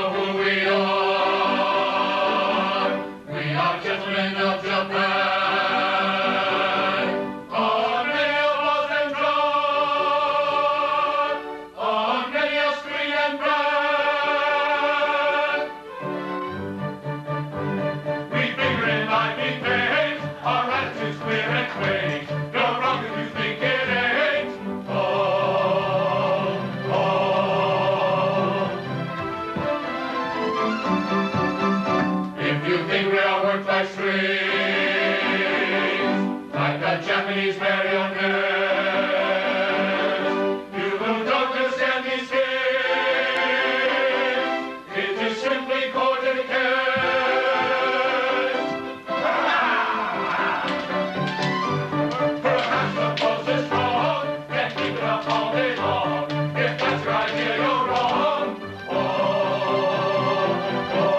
know who we are. We are gentlemen of Japan. On many a bus and truck, on many a street and brand. We figure in life in things, our attitude's clear and quaint. You're wrong if you think it ain't. Oh, oh. If you think we are worked like strings, like a Japanese marionette, you don't understand these things. It is simply called perhaps the pulse is strong, then keep it up all day long. If that's your idea, you're wrong. Oh, oh.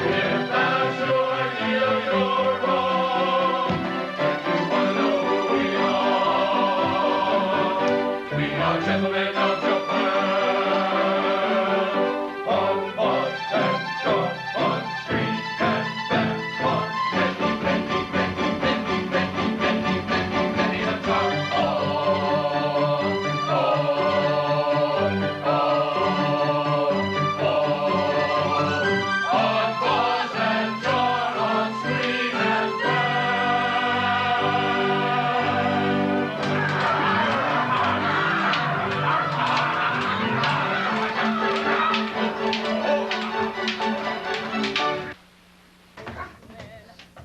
If that's your idea, you're wrong. If you want to know who we are gentlemen of Japan. On bus and truck, on street and van, on many, many, many, many, many, many, many, many a truck. On, bus and truck, on street and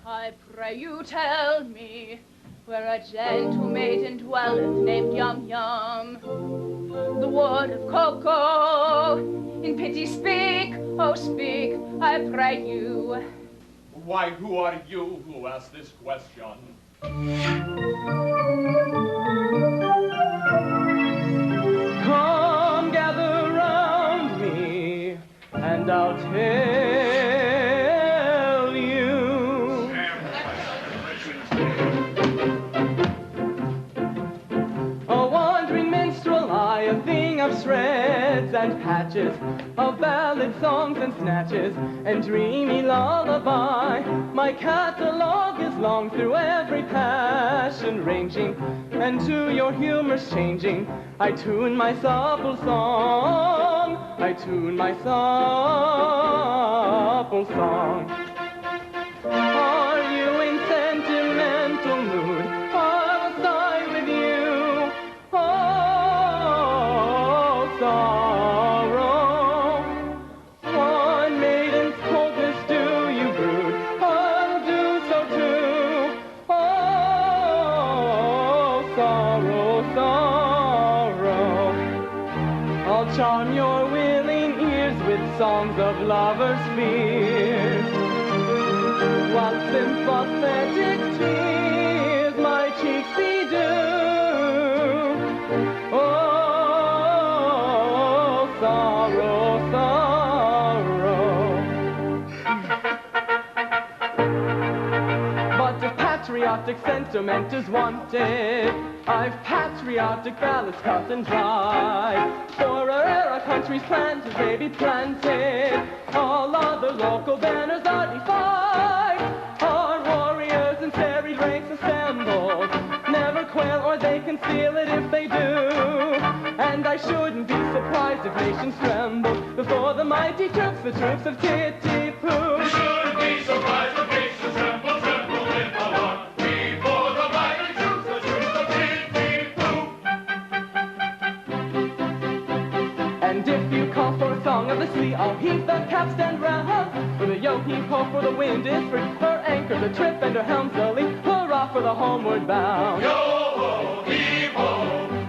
I pray you tell me where a gentle maiden dwelleth named Yum Yum. The wood of cocoa, in pity speak, oh speak, I pray you. Why, who are you who asked this question? Come gather round me, and I'll tell you. A wandering minstrel, I, a thing of shreds and patches, of ballad songs and snatches, and dreamy lullaby. My catalogue is long through every passion ranging, and to your humors changing. I tune my supple song, I tune my supple song. Are you in sentimental mood? I'll sigh with you. Oh, sorrow. On maiden's coldness do you brood? I'll do so too. Oh, sorrow, sorrow. I'll charm your willing ears with songs of lovers' fears, while sympathetic tears my cheeks bedew. Oh, sorrow, sorrow. But if patriotic sentiment is wanted, I've patriotic ballads cut and dried. For our country's planters may be planted, all other local banners are defied. Our warriors in serried ranks assembled, never quail or they conceal it if they do. And I shouldn't be surprised if nations tremble before the mighty troops, the troops of Titty-Poo. We shouldn't be surprised if nations tremble, tremble in alarm. Before the mighty troops, the troops of Titty-Poo. And if you call for a song of the sea, I'll heave the capstan round. With a yo-heave-ho for the wind is free, her anchor's a trip and her helm's a lee. Hurrah for the homeward bound. Yo-ho-heave-ho,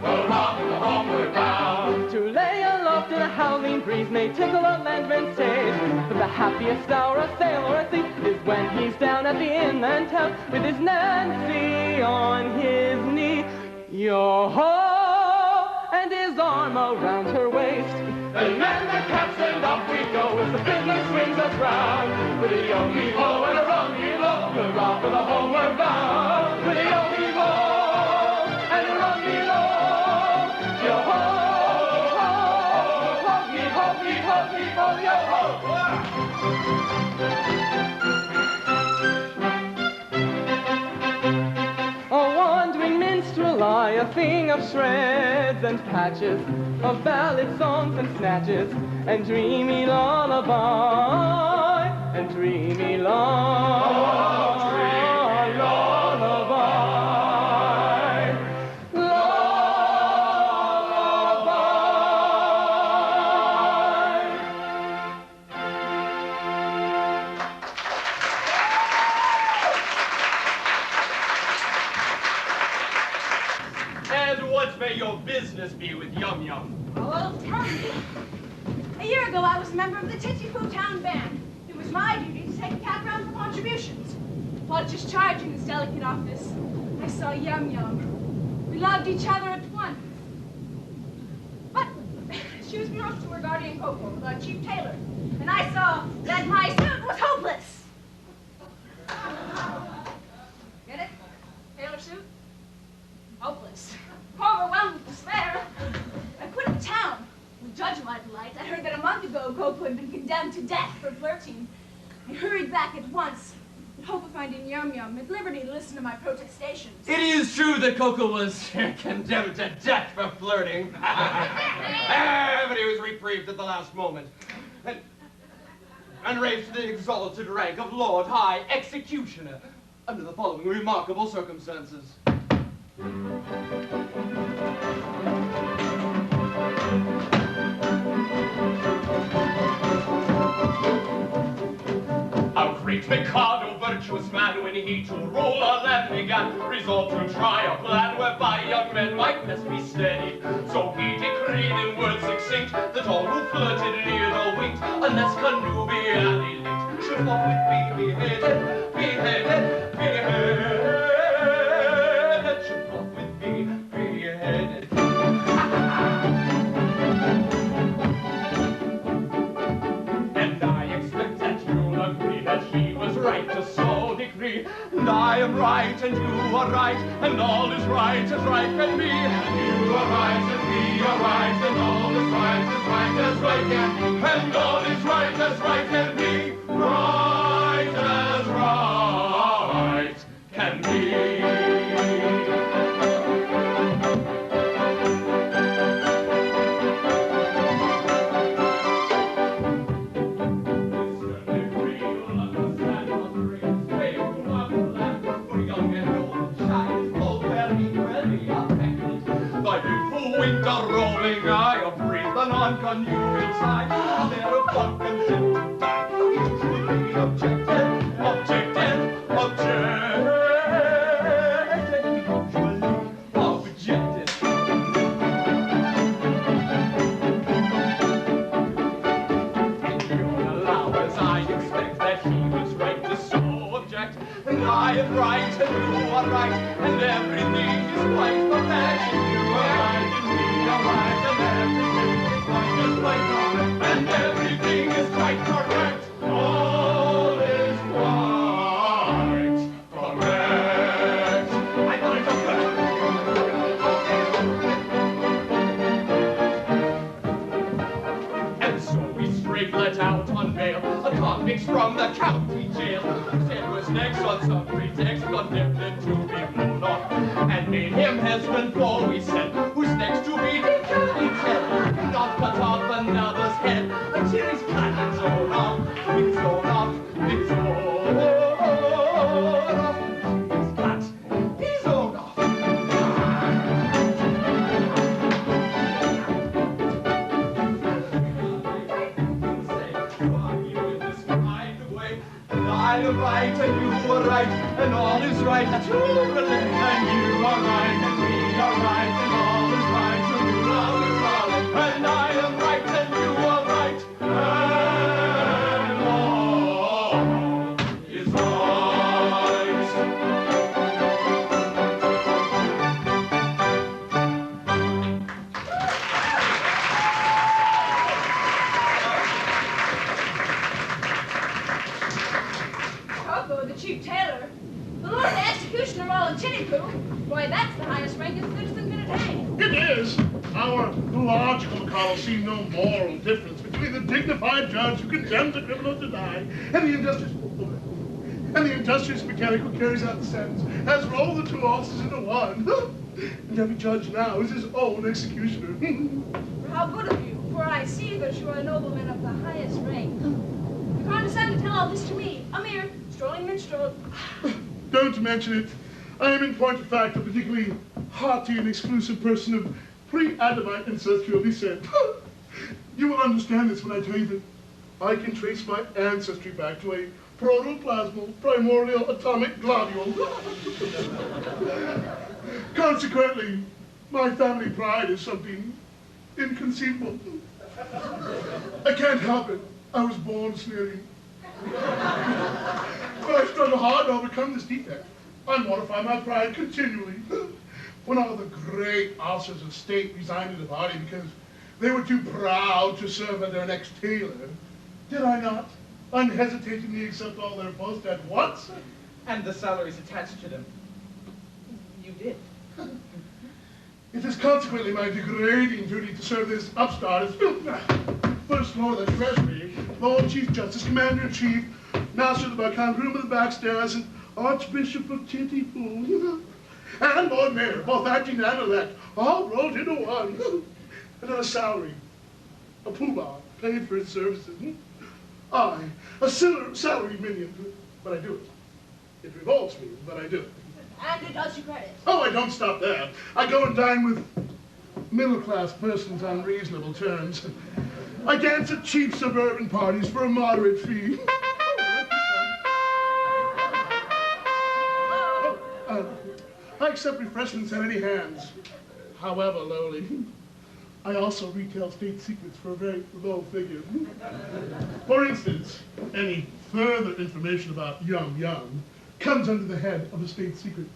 hurrah for the homeward bound. To lay aloft in a howling breeze may tickle a landman's taste, but the happiest hour a sailor at sea is when he's down at the inland town with his Nancy on his knee. Yo-ho! And his arm around her waist. Then man the capstan, off we go as the fiddler swings us round. With a yo-heave-ho and a rum-he-lo, hurrah for the homeward bound. With a yo-heave-ho and a rum-he-lo, yo-ho, ho, ho, ho, he, ho, he, ho, he, ho. A wandering minstrel I, a thing of shreds and patches, of ballad songs and snatches, and dreamy lullaby, and dreamy lullaby. And what may your business be with Yum Yum? Oh, tell me. A year ago, I was a member of the Titsy-Poo Town Band. It was my duty to take a cat round for contributions. While discharging this delicate office, I saw Yum Yum. We loved each other at once. But she was betrothed to her guardian Coco with our chief tailor, and I saw that my suit was hopeless. Get it? Tailor suit? Hopeless. Overwhelmed with despair. I quitted town. Well, judge my delight. I heard that a month ago Coco had been condemned to death for flirting. I hurried back at once, in hope of finding Yum Yum at liberty to listen to my protestations. It is true that Coco was condemned to death for flirting. But he was reprieved at the last moment. And raised to the exalted rank of Lord High Executioner under the following remarkable circumstances. A great Mikado, virtuous man, when he to rule a land began, resolved to try a plan whereby young men might best be steadied. So he decreed in words succinct that all who flirted, leered or winked, unless connubially linked, should forthwith be beheaded, beheaded, beheaded, should forthwith be beheaded. And I expect that you'll agree that he was right to so decree. And I am right, and you are right, and all is right as right can be. And you are right, and we are right, and all is right as right can be. And all is right as right can be. Right as right can be. Winter roaming eye of breathe on can you inside there of fun contempt time usually be objected and you'll allow as I expect that he was right to so object, and I am right and you are right and everything is quite perfect. You are right and we are right and everything is quite correct. All is quite correct. I thought it was good. And so we straight let out on bail a convict from the county jail, who said was next on some pretext condemned to be blown off, and made him husband for we said, who's next to be decapitated, not cut off another's head until he's cut his own off, his own off, his own off, he's cut his own off. And I am right, and you are right, and all is right, and you are right, and we are right, and all is right, and you are right, and I am right, and you are right, and all is right. Coco, the chief tailor, the Lord Executioner of all of Titsy-Poo. Boy, that's the highest rank a citizen can attain. It is. Our logical Mikado see no moral difference between me the dignified judge who condemns a criminal to die, and the industrious mechanic who carries out the sentence has rolled the two horses into one. And every judge now is his own executioner. How good of you, for I see that you are a nobleman of the highest rank. You condescend to tell all this to me, a mere strolling minstrel. Don't mention it. I am in point of fact a particularly haughty and exclusive person of pre-Adamite ancestral descent. You will understand this when I tell you that I can trace my ancestry back to a protoplasmal primordial atomic globule. Consequently, my family pride is something inconceivable. I can't help it. I was born sneering. But I struggle hard to overcome this defect. I mortify my pride continually. When all the great officers of state resigned to the party because they were too proud to serve as their next tailor, did I not unhesitatingly accept all their posts at once? And the salaries attached to them. You did. It is consequently my degrading duty to serve this upstart as First Lord of the Treasury, Lord Chief Justice, Commander-in-Chief, Master of the Bacchanal Room of the Backstairs, and Archbishop of Titipu, and Lord Mayor, both acting and elect, all rolled into one, and on a salary, a poobah paid for his services. I, a salary minion, but I do it. It revolts me, but I do it. And it does you credit. Oh, I don't stop there. I go and dine with middle-class persons on reasonable terms. I dance at cheap suburban parties for a moderate fee. I accept refreshments in any hands, however lowly. I also retail state secrets for a very low figure. For instance, any further information about Yum Yum comes under the head of a state secret.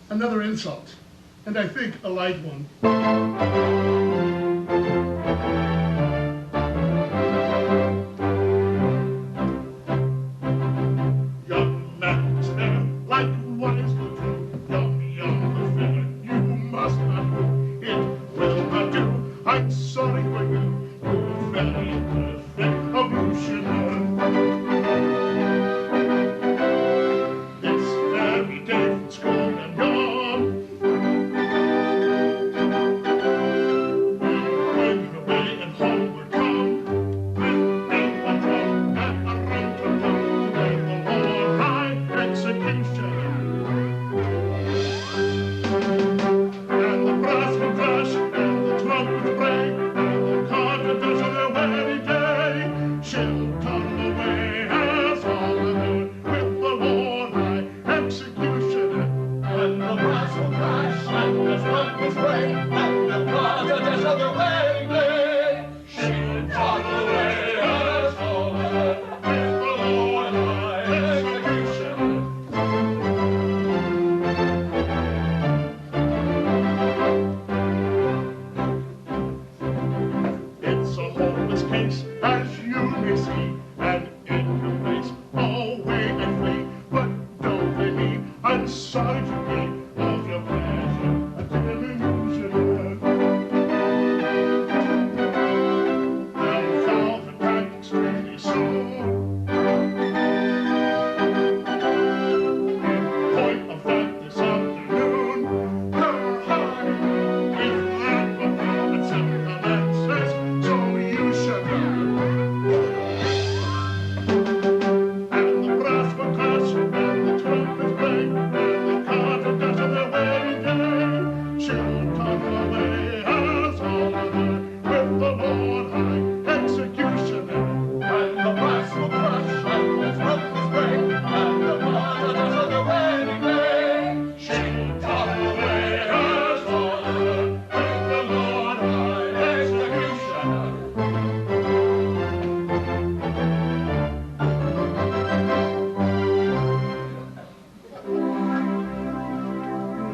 Another insult, and I think a light one. Young man, spare, likewise the two. Young the figure, you must not do. It will not do. I'm sorry for you. You're very perfect ablutioner. This very day from school and gone. When you're away and homeward come, with a drum and a rum-tum-tum, to play the Lord High Execution. And the brass will crash, and the trumpet will break, and the carpenters on their wedding day, she'll toddle away as all alone with the Lord High Executioner. And the brass will crash, and the trumpets break, and the carpenters on their wedding day, she'll toddle away as all alone with the Lord High Executioner. It's a hopeless case, as you may see, and in your place, all way and flee. But don't blame me, I'm sorry to be of your pleasure, a dim illusioner. They'll fall for that extremely soon. In point of fact, this afternoon, her high, with that performance and romances, so you should know. And the brass will crash, and the trumpets break, and the carpenters on their wedding day, she'll toddle away as all alone with the Lord High Executioner. And the brass will crash, and the trumpets break, and the carpenters on their wedding day, she'll toddle away as all alone with the Lord High Executioner.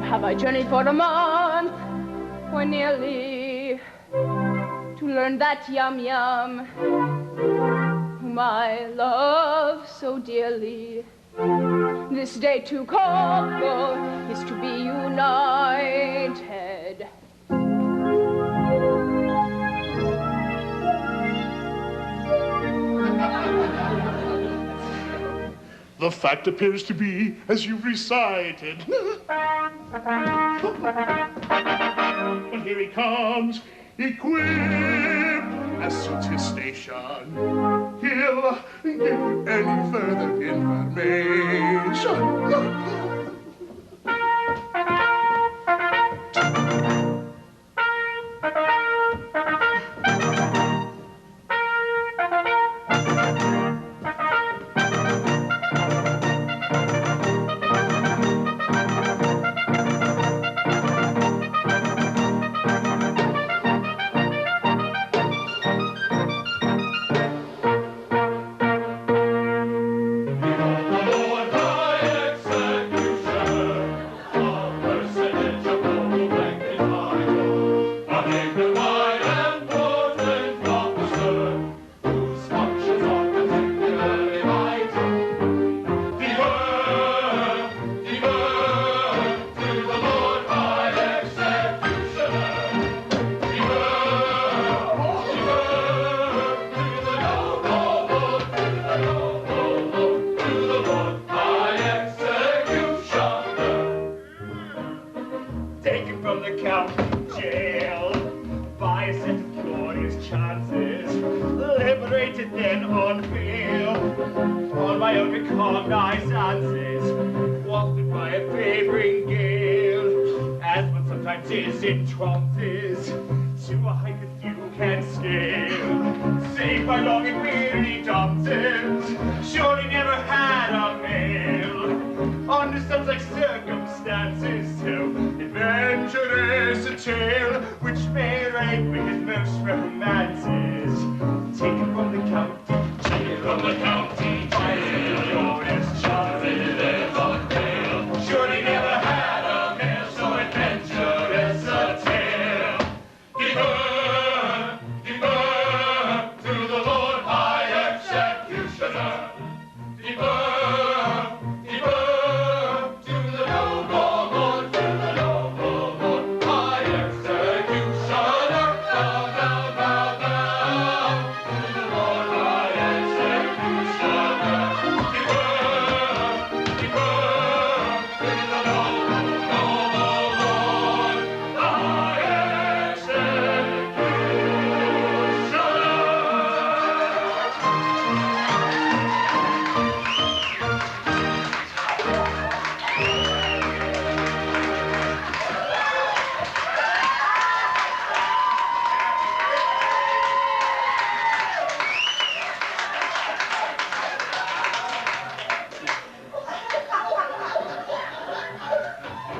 Have I journeyed for a month, or nearly, to learn that Yum Yum, whom I love so dearly, This day to Coco is to be united. The fact appears to be as you've recited. Well, here he comes, equipped as suits his station. He'll give you any further information. Taken from the county jail by a set of glorious chances, liberated then on bail, on my own recognized answers, wafted by a favoring gale, as one sometimes is in trances, to a height that few can scale, save by long and weary dances, surely never had a mail, under such like circumstances, so adventurous a tale, which may rank with his most romances, taken from the county jail, from the county jail, glorious chances live on bail, surely never had a mail, so adventurous a tale. Give her to the Lord High Executioner. Give her to the noble Lord, to the noble Lord High Executioner. Bow, bow, bow, bow, to the Lord High Executioner. Give her to the noble Lord High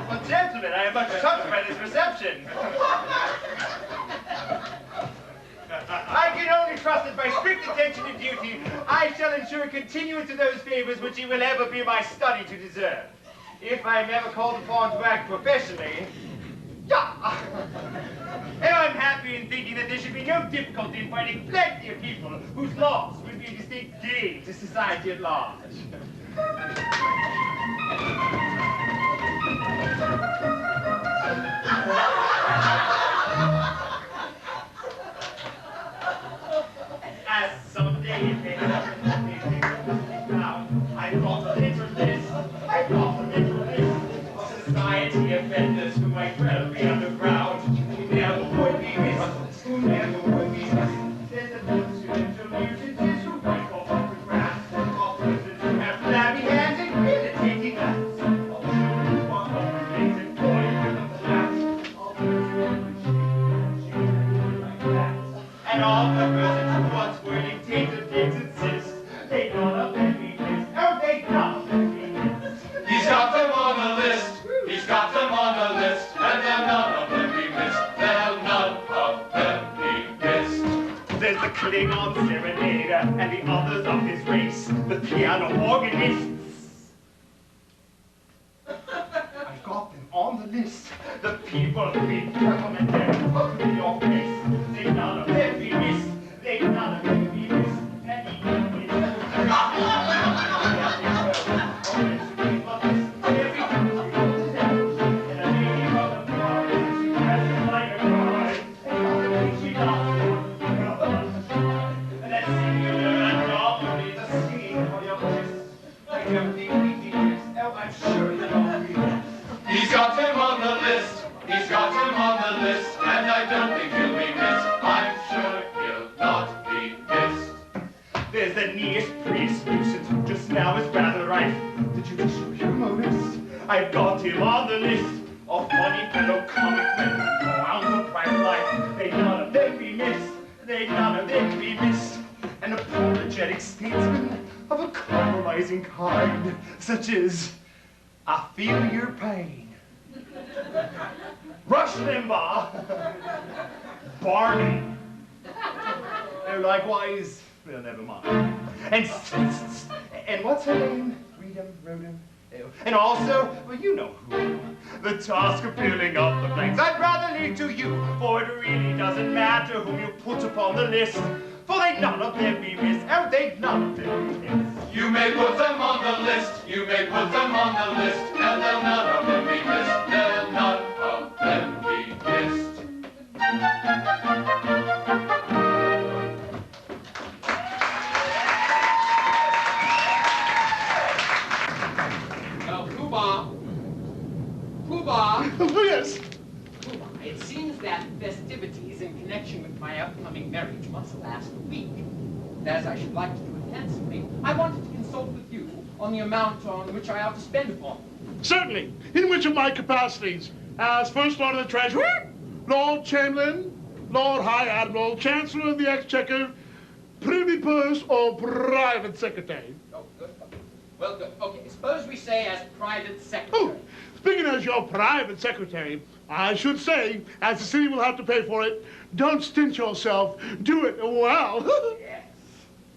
Well, gentlemen, I am much touched by this reception. I can only trust that by strict attention to duty, I shall ensure continuance of those favors which it will ever be my study to deserve. If I am ever called upon to act professionally, and I'm happy in thinking that there should be no difficulty in finding plenty of people whose loss would be a distinct gain to society at large. As someday it may happen that they think of me down, I brought a little list of society offenders who might well be underground, who never would be missed, who never would be missed. There's a influential musicians who write off the grass, of persons who have flabby hands and irritating eyes, of children who want things and toys with them flaps, of persons who like that, and all the persons who once were dictator pigs insist they none of them be missed. Oh, they none of them be missed. He's got them on the list. He's got them on the list. And they'll none of them be missed. They'll none of them be missed. There's the Klingon serenader and the others of his race, the piano organists. I've got them on the list. The people who be recommended to your place. They none of them be missed. They none of them be missed. And he dresses like a bride. And nothing she lost and that singular anomaly, the singing for your kiss. I don't think he is. Oh, I'm sure he won't be. He's got him on the list. He's got him on the list. And I don't think he'll be missed. I'm sure he'll not be missed. There's the neatest, prettiest nuisance who just now is rather rife. Did you just show your motives? I've got him on the list of funny fellow comic men who go out for private life. They'd none of them be missed. They'd none of them be missed. An apologetic statesman of a compromising kind, such as, I feel your pain. Rush Limbaugh. Barney. Oh, likewise, well, never mind. And what's her name? Rodham. And also, well, you know who. The task of filling up the blanks I'd rather leave to you, for it really doesn't matter whom you put upon the list, for they'd none of them be missed. Oh, they'd none of them be missed. You may put them on the list. You may put them on the list. And they'll none of them be missed. They'll none of them be missed. Poobah! Oh, yes. Poobah, it seems that festivities in connection with my upcoming marriage must last a week. As I should like to do it handsomely, I wanted to consult with you on the amount on which I ought to spend upon it. Certainly. In which of my capacities? As First Lord of the Treasury, Lord Chamberlain, Lord High Admiral, Chancellor of the Exchequer, Privy Purse, or Private Secretary? Oh, good. Well, good. Okay, suppose we say as private secretary. Oh, speaking as your private secretary, I should say, as the city will have to pay for it, don't stint yourself. Do it well. Yes.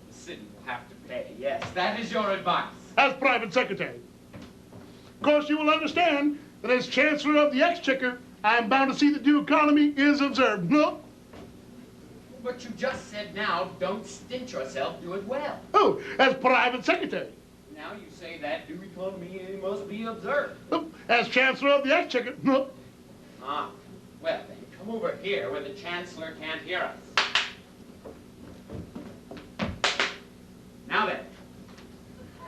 The city will have to pay. Yes, that is your advice. As private secretary. Of course, you will understand that as Chancellor of the Exchequer, I am bound to see that due economy is observed. No? But you just said now, don't stint yourself, do it well. Oh, as private secretary. Now you say that due economy must be observed. Oh, as Chancellor of the Exchequer. No? Ah, well then, come over here where the Chancellor can't hear us. Now then,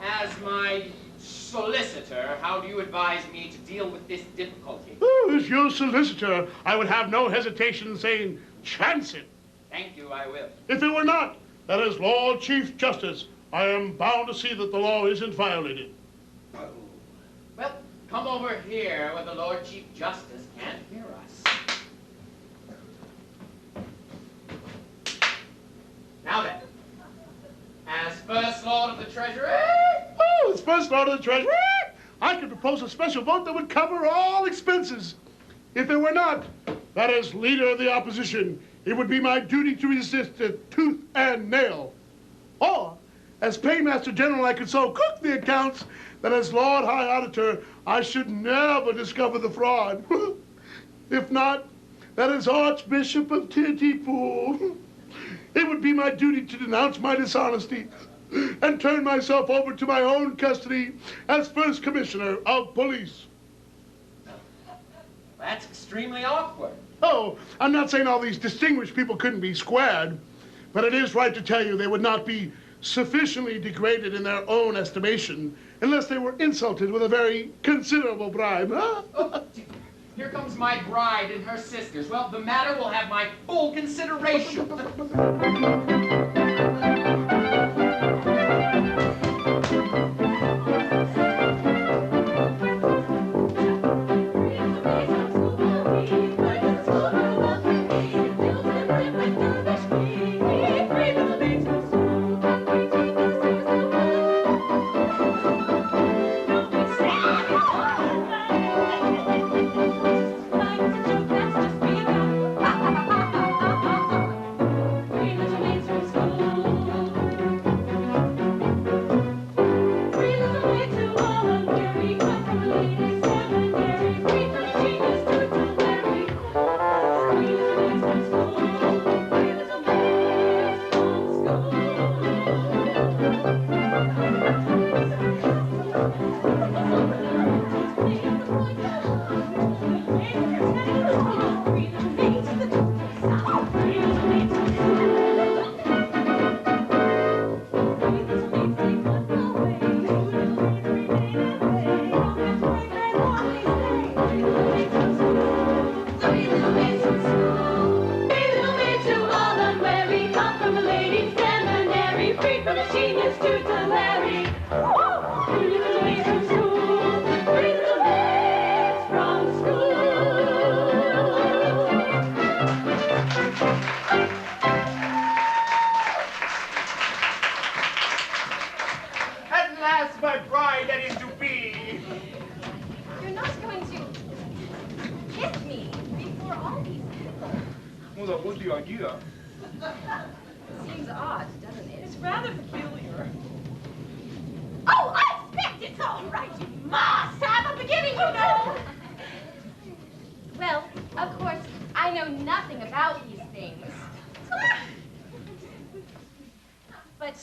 as my solicitor, how do you advise me to deal with this difficulty? Oh, as your solicitor, I would have no hesitation in saying, chance it. Thank you, I will. If it were not, that as Lord Chief Justice, I am bound to see that the law isn't violated. Oh. Well, come over here where the Lord Chief Justice can't hear us. Now then, as First Lord of the Treasury... Oh, as First Lord of the Treasury, I could propose a special vote that would cover all expenses. If it were not, that as Leader of the Opposition, it would be my duty to resist it tooth and nail. Or, as Paymaster General, I could so cook the accounts that as Lord High Auditor, I should never discover the fraud. If not, that as Archbishop of Titipool, it would be my duty to denounce my dishonesty and turn myself over to my own custody as First Commissioner of Police. That's extremely awkward. Oh, I'm not saying all these distinguished people couldn't be squared, but it is right to tell you they would not be sufficiently degraded in their own estimation unless they were insulted with a very considerable bribe. Huh? Oh, here comes my bride and her sisters. Well, the matter will have my full consideration. genius to Larry. Three little ways from school, three little ways from At last, my bride that is to be. You're not going to kiss me before all these people. Well, that was the idea. Seems odd, doesn't it? It's rather peculiar. Oh, I expect it's all right. You must have a beginning, you know. Well, of course, I know nothing about these things. But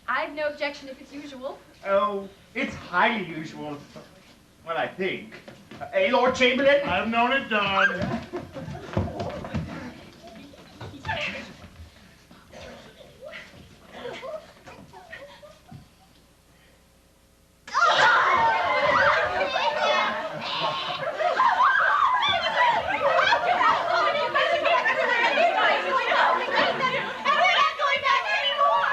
I've no objection if it's usual. Oh, it's highly usual. Well, I think. Hey, Lord Chamberlain? I've known it done.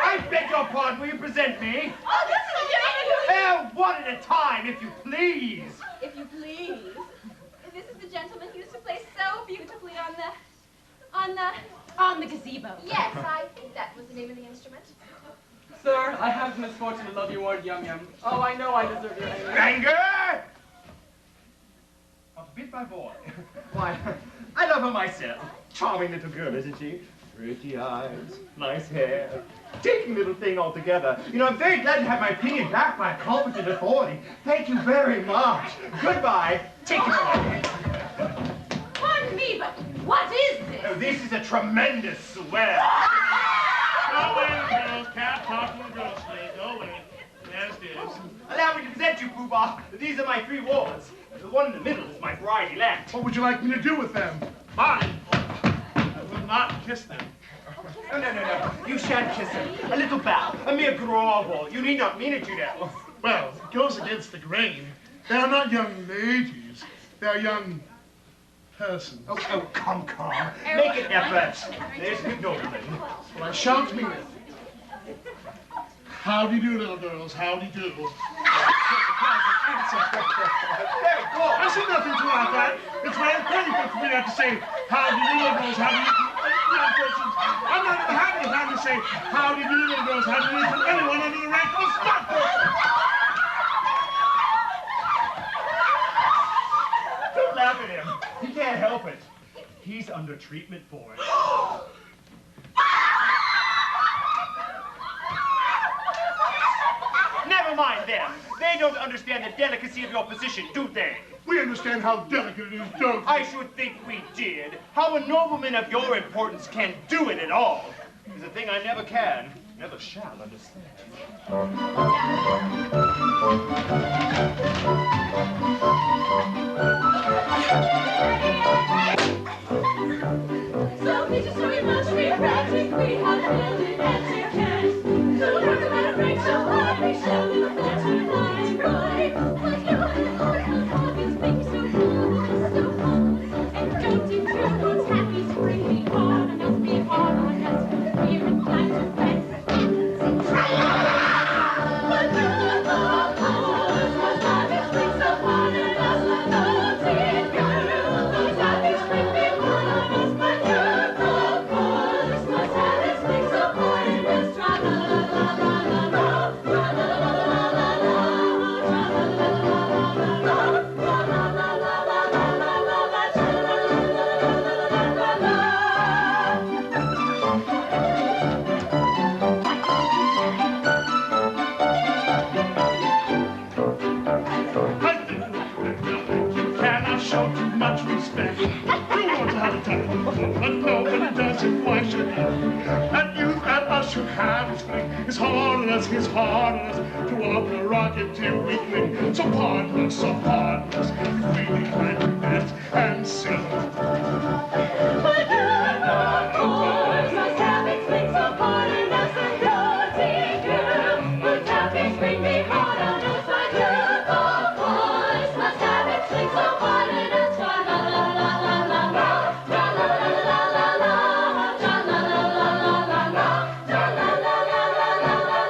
I beg your pardon, will you present me? Oh, this is a gentleman One at a time, if you please. If you please. This is the gentleman who used to play so beautifully on the gazebo. Yes, I think that was the name of the instrument. Sir, I have the misfortune to love you more, Yum Yum. Oh, I know I deserve your anger. Anger! A bit my boy. Why, I love her myself. Charming little girl, isn't she? Pretty eyes, nice hair, taking little thing altogether. You know, I'm very glad to have my opinion backed by a competent authority. Thank you very much. Goodbye. Take it away. Pardon me, but what is this? Oh, this is a tremendous swell. Go away, girls. Cat talking to girls today. Go away. Yes, dears. Allow me to present you, Pooh-Bah. These are my 3 wards. The one in the middle is my bride-elect. What would you like me to do with them? Fine. I will not kiss them. No. You shan't kiss him. A little bow, a mere grovel. You need not mean it, you know. Well, it goes against the grain. They are not young ladies. They are young persons. Oh, come. Make an effort. There's good nobleman. Well, I shan't mean it. Howdy do, little girls. Howdy do. There, go. I see nothing to laugh at. It's very painful for me to have to say, howdy do, little girls. Howdy do. Young persons. I'm not in the habit of having to say, howdy do, little girls. Howdy do to anyone under the rank of a stockbroker. Don't laugh at him. He can't help it. He's under treatment for it. Never mind them. They don't understand the delicacy of your position, do they? We understand how delicate it is, don't we? I should think we did. How a nobleman of your importance can do it at all is a thing I never can, never shall understand. So did you so much regretting we have building etiquette? So we're gonna break so hard we shall do that tonight, right? But you always make so hard, and don't you feel what's happy spring be hard on us, be hard on us, we're inclined to fret. But you of course must have it spring so hard on us, naughty girl, must have it spring be hard on us, but you of course must have it spring so hard on us, tra-la-la-la-la-la-la, I think you cannot show too much respect. You want to have a time, but nobody does it. Why should you? That youth that us should have is free. It's hard on us, to open a rocket till we click. So pardon us, really kind to bet and sing. but you of course must have it spring so hard on us, and naughty girl, must have it spring be hard on us, but you of course must have it spring so hard on us, tra-la-la-la-la-la-la, tra-la-la-la-la-la-la, tra-la-la-la-la-la-la, tra-la-la-la-la-la-la.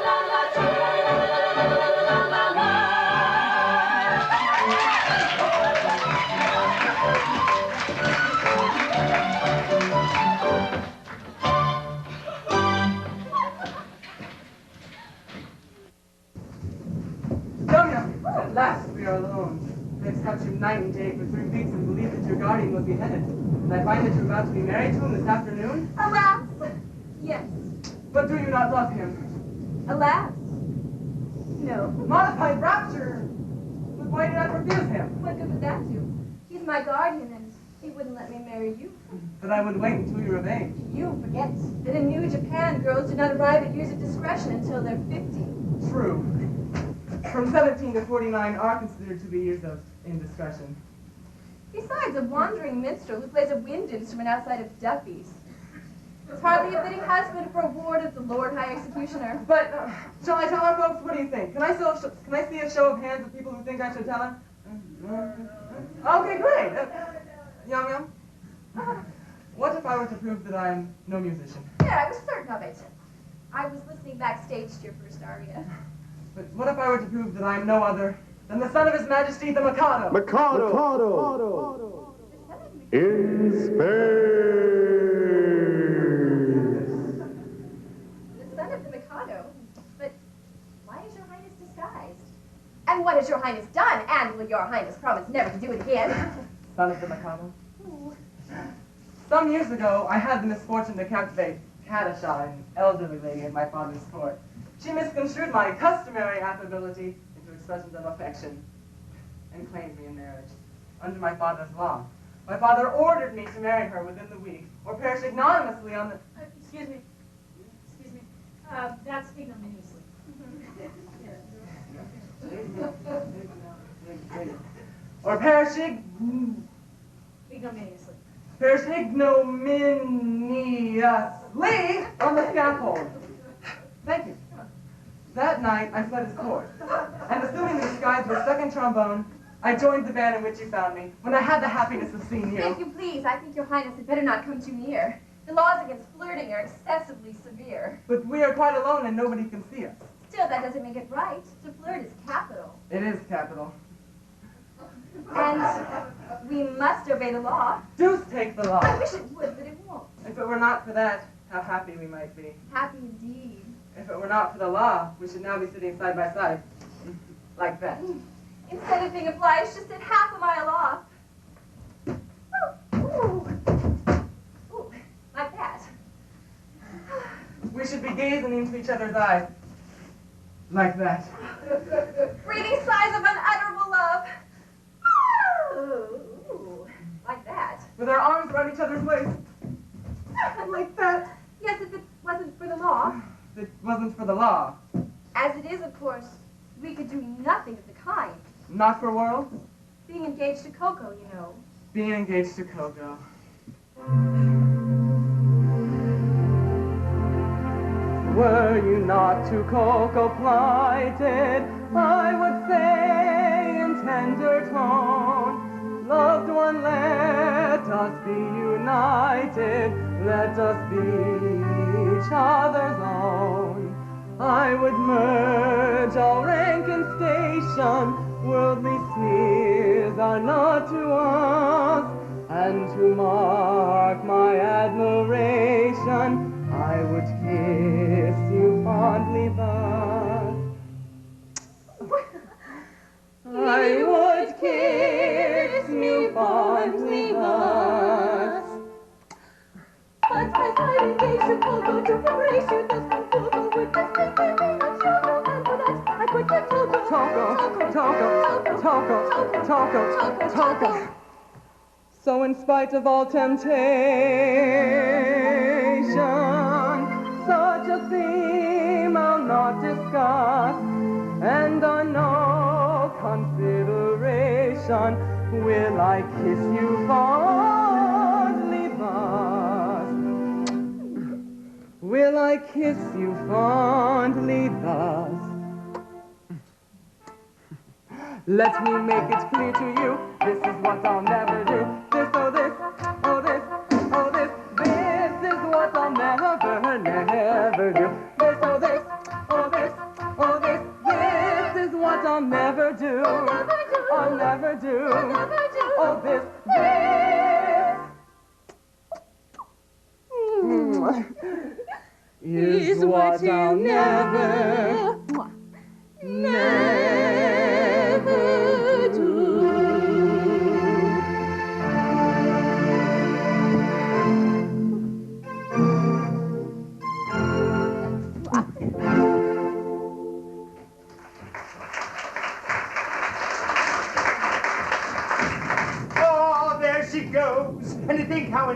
beheaded. And I find that you're about to be married to him this afternoon? Alas, yes. But do you not love him? Alas, no. Modified rapture! But why did I refuse him? What good would that do? He's my guardian, and he wouldn't let me marry you. But I would wait until you're of age. You forget that in New Japan, girls do not arrive at years of discretion until they're 50. True. From 17 to 49 are considered to be years of indiscretion. Besides, a wandering minstrel who plays a wind instrument outside of Duffy's. It's hardly a fitting husband for a ward of the Lord High Executioner. But shall I tell our folks? What do you think? Can I see a show of hands of people who think I should tell her? Okay, great. Yum Yum. What if I were to prove that I am no musician? Yeah, I was certain of it. I was listening backstage to your first aria. But what if I were to prove that I am no other than the son of His Majesty the Mikado? Mikado. In space. The son of the Mikado? But why is your Highness disguised? And what has your Highness done? And will your Highness promise never to do it again? Son of the Mikado? Some years ago, I had the misfortune to captivate Kadasha, an elderly lady at my father's court. She misconstrued my customary affability into expressions of affection and claimed me in marriage under my father's law. My father ordered me to marry her within the week, or perish ignominiously on the... Excuse me. That's ignominiously. Or perish Ignominiously. ignominiously on the scaffold. Thank you. That night, I fled his court, and assuming the disguise of a second trombone, I joined the band in which you found me, when I had the happiness of seeing you. Thank you, please. I think your Highness had better not come too near. The laws against flirting are excessively severe. But we are quite alone and nobody can see us. Still, that doesn't make it right. To flirt is capital. It is capital. And we must obey the law. Deuce take the law. I wish it would, but it won't. If it were not for that, how happy we might be. Happy indeed. If it were not for the law, we should now be sitting side by side. Like that. Instead of being obliged to sit half a mile off. Ooh. Like that. We should be gazing into each other's eyes. Like that. Breathing sighs of unutterable love. Ooh. Like that. With our arms around each other's waists. Like that. Yes, if it wasn't for the law. If it wasn't for the law. As it is, of course, we could do nothing of the kind. Not for worlds. Being engaged to Coco, you know. Being engaged to Coco. Were you not to Coco plighted, I would say in tender tone, loved one, let us be united, let us be each other's own. I would merge all rank and station, worldly sneers are not to us, and to mark my admiration, I would kiss you fondly thus. I would kiss you fondly thus. But as I engaged to Coco to embrace you, thus from Coco would this make me think of Choco, and for that I could get Coco. Toco. So in spite of all temptation, such a theme I'll not discuss, and on no consideration will I kiss you fondly thus. Will I kiss you fondly thus? Let me make it clear to you, this is what I'll never do. This, oh this, oh this, oh this, this is what I'll never do. This, oh this, oh this, oh this, this is what I'll never do. I'll never do. Oh this, this is what I'll never do.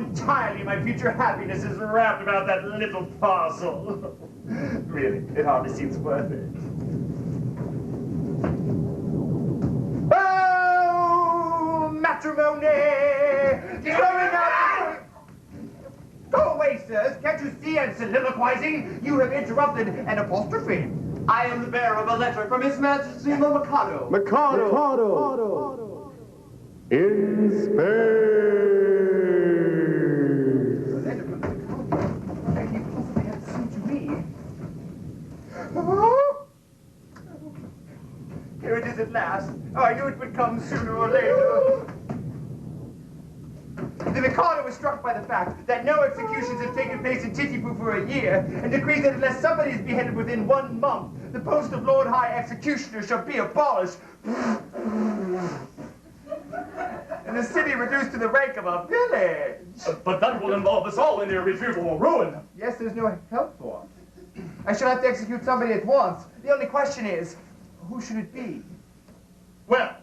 entirely my future happiness is wrapped about that little parcel. Really, it hardly seems worth it. Oh, matrimony! Growing up! Go away, sirs. Can't you see I'm soliloquizing? You have interrupted an apostrophe. I am the bearer of a letter from His Majesty the Mikado. Mikado. In space. A letter from the Mikado? What can he possibly have to say to me? Here it is at last. Oh, I knew it would come sooner or later. The Mikado was struck by the fact that no executions have taken place in Titipu for a year, and decrees that unless somebody is beheaded within 1 month, the post of Lord High Executioner shall be abolished. And the city reduced to the rank of a village. But that will involve us all in irretrievable ruin. Yes, there's no help for it. I shall have to execute somebody at once. The only question is, who should it be? Well,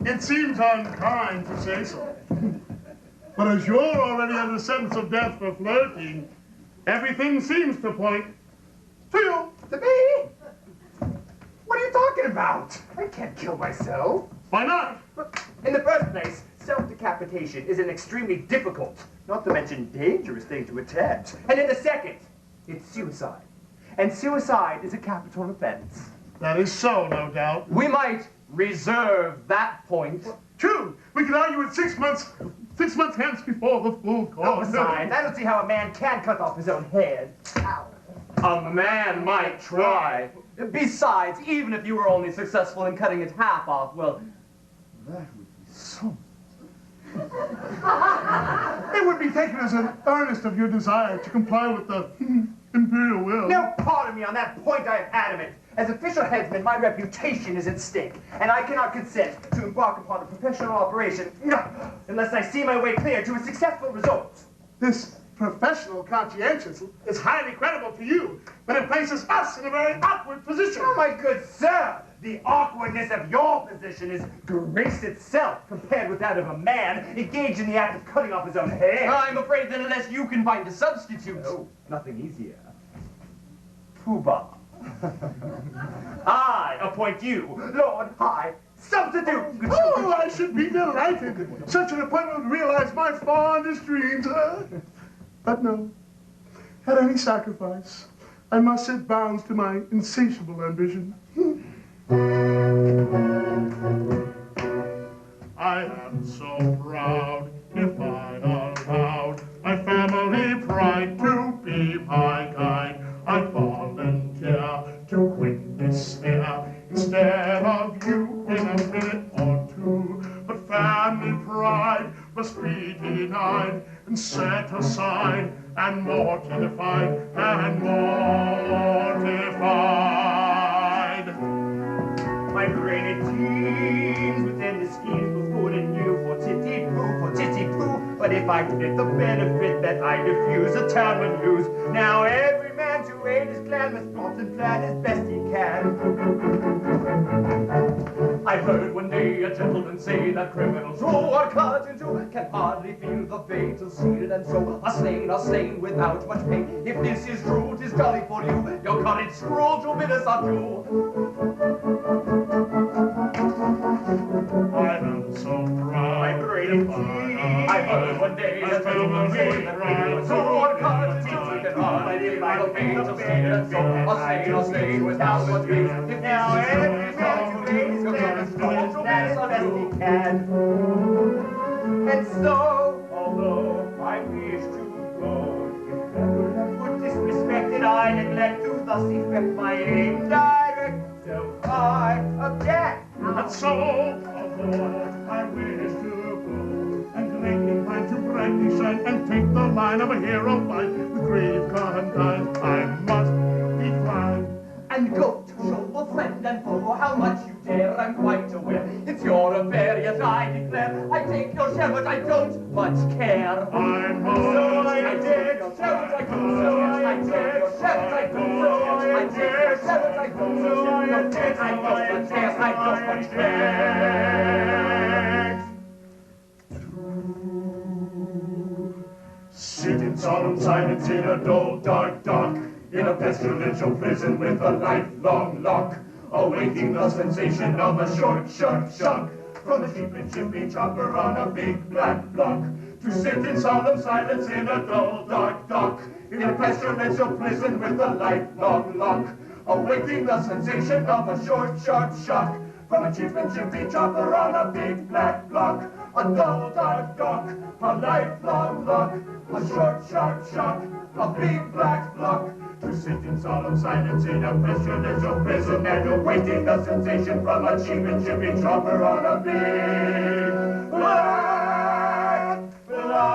it seems unkind to say so. But as you're already under sentence of death for flirting, everything seems to point to you. To me? What are you talking about? I can't kill myself. Why not? In the first place, self-decapitation is an extremely difficult, not to mention dangerous thing to attempt. And in the second, it's suicide. And suicide is a capital offense. That is so, no doubt. We might reserve that point. True. We can argue it 6 months hence before the full court. Besides, I don't see how a man can cut off his own head. Ow. A man might try. Besides, even if you were only successful in cutting its half off, well, that would be so. It would be taken as an earnest of your desire to comply with the imperial will. Now, pardon me, on that point I am adamant. As official headsman, my reputation is at stake, and I cannot consent to embark upon a professional operation unless I see my way clear to a successful result. This professional conscientious is highly credible to you, but it places us in a very awkward position. Oh, my good sir, the awkwardness of your position is grace itself compared with that of a man engaged in the act of cutting off his own head. I'm afraid that unless you can find a substitute. No, nothing easier. Poobah. I appoint you, Lord High Substitute. Oh, I should be delighted. Such an appointment would realize my fondest dreams. But no, at any sacrifice, I must set bounds to my insatiable ambition. I am so proud if I allowed my family pride to be my guide. I volunteer to quit this sphere instead of you in a minute or two. But family pride must be denied and set aside and mortified and mortified. My brain teems within the schemes for food and you for titty-poo, But if I get the benefit that I diffuse, the town would lose. Now every man to aid his clan must plot and plan as best he can. I heard one day a gentleman say that criminals who are cut in two can hardly feel the fatal seed, and so are slain without much pain. If this is true, 'tis jolly for you, your courage scroll to bid us adieu. I am so proud. My brain I heard one day a gentleman say that criminals who are cut in two can hardly feel the fatal seed, and so are slain without much pain. If this Now is true, every man to aid his clan must plot that as best he can. And so, although I wish to go, if ever that would disrespected I neglect to thus effect my indirect, so I object. And so, although I wish to go and make inclined to brightly shine and take the line of a hero fight with grave condign, I must decline. and go to show a friend and foe how much you dare. I'm quite aware it's your affair, yes I declare. I take your share, but I don't much care. I must So I did, your share, but I don't. So I did your share, but I don't. So I did your share, but I don't. So I did, I don't much care. I don't much care. Sit in solemn silence in a dull, dark dock, in a pestilential prison with a lifelong lock, awaiting the sensation of a short, sharp shock from a cheap and chippy chopper on a big black block. To sit in solemn silence in a dull, dark dock, in a pestilential prison with a lifelong lock, awaiting the sensation of a short, sharp shock from a cheap and chippy chopper on a big black block. A dull, dark dock, a lifelong lock, a short, sharp shock, a big black block. To sit in solemn silence in a pestilential prison and awaiting the sensation from a cheap and chippy chopper on a big black block.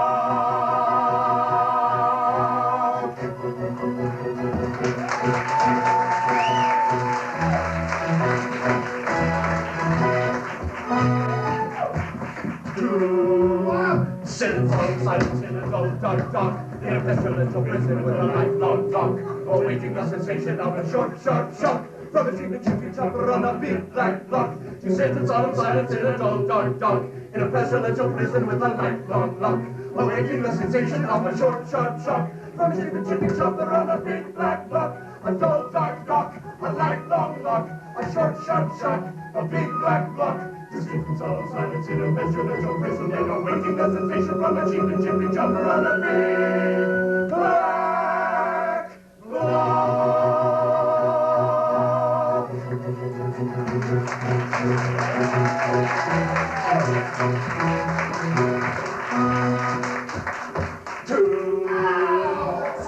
Sit in solemn silence in a dull, dark dock, in a pestilential prison with a lifelong lock, awaiting the sensation of a short, sharp shock from a cheap and chippy chopper on a big black block. To sit in solemn silence in a dull, dark dock, in a pestilential prison with a lifelong lock, awaiting the sensation of a short, sharp shock from a cheap and chippy chopper on a big black block. A dull, dark dock, a lifelong lock, a short, sharp shock, a big black block. To sit in solemn silence in a pestilential prison and awaiting the sensation from a cheap and chippy chopper on a big black block.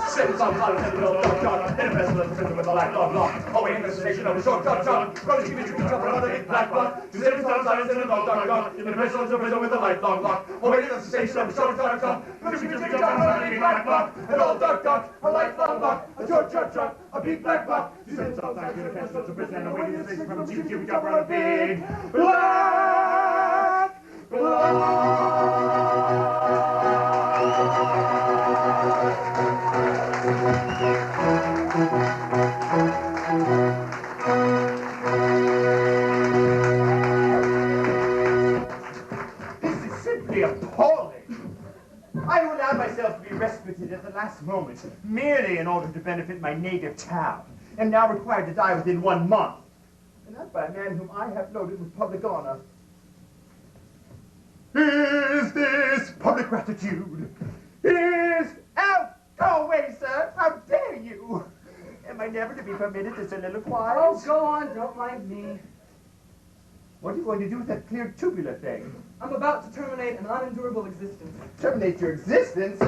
Sit in solemn silence in a dull, dark dock, in a pestilential prison with a lifelong lock, awaiting the sensation of a short, sharp shock from a cheap and chippy chopper on a big black block. To sit in solemn silence in a dull, dark dock, in a pestilential prison with a lifelong lock, awaiting the sensation of a short, sharp shock from a cheap and chippy chopper on a big black block. A dull, dark dock, a lifelong lock, a short, sharp shock, a big black block. To sit in solemn silence in a pestilential prison and awaiting the sensation from a cheap and chippy chopper on a big black This is simply appalling. I allowed myself to be respited at the last moment, merely in order to benefit my native town, and now required to die within 1 month. And that by a man whom I have loaded with public honor. Is this public gratitude? Out! Go away, sir! How dare you! Am I never to be permitted to soliloquize? Oh, go on, don't mind me. What are you going to do with that clear tubular thing? I'm about to terminate an unendurable existence. Terminate your existence?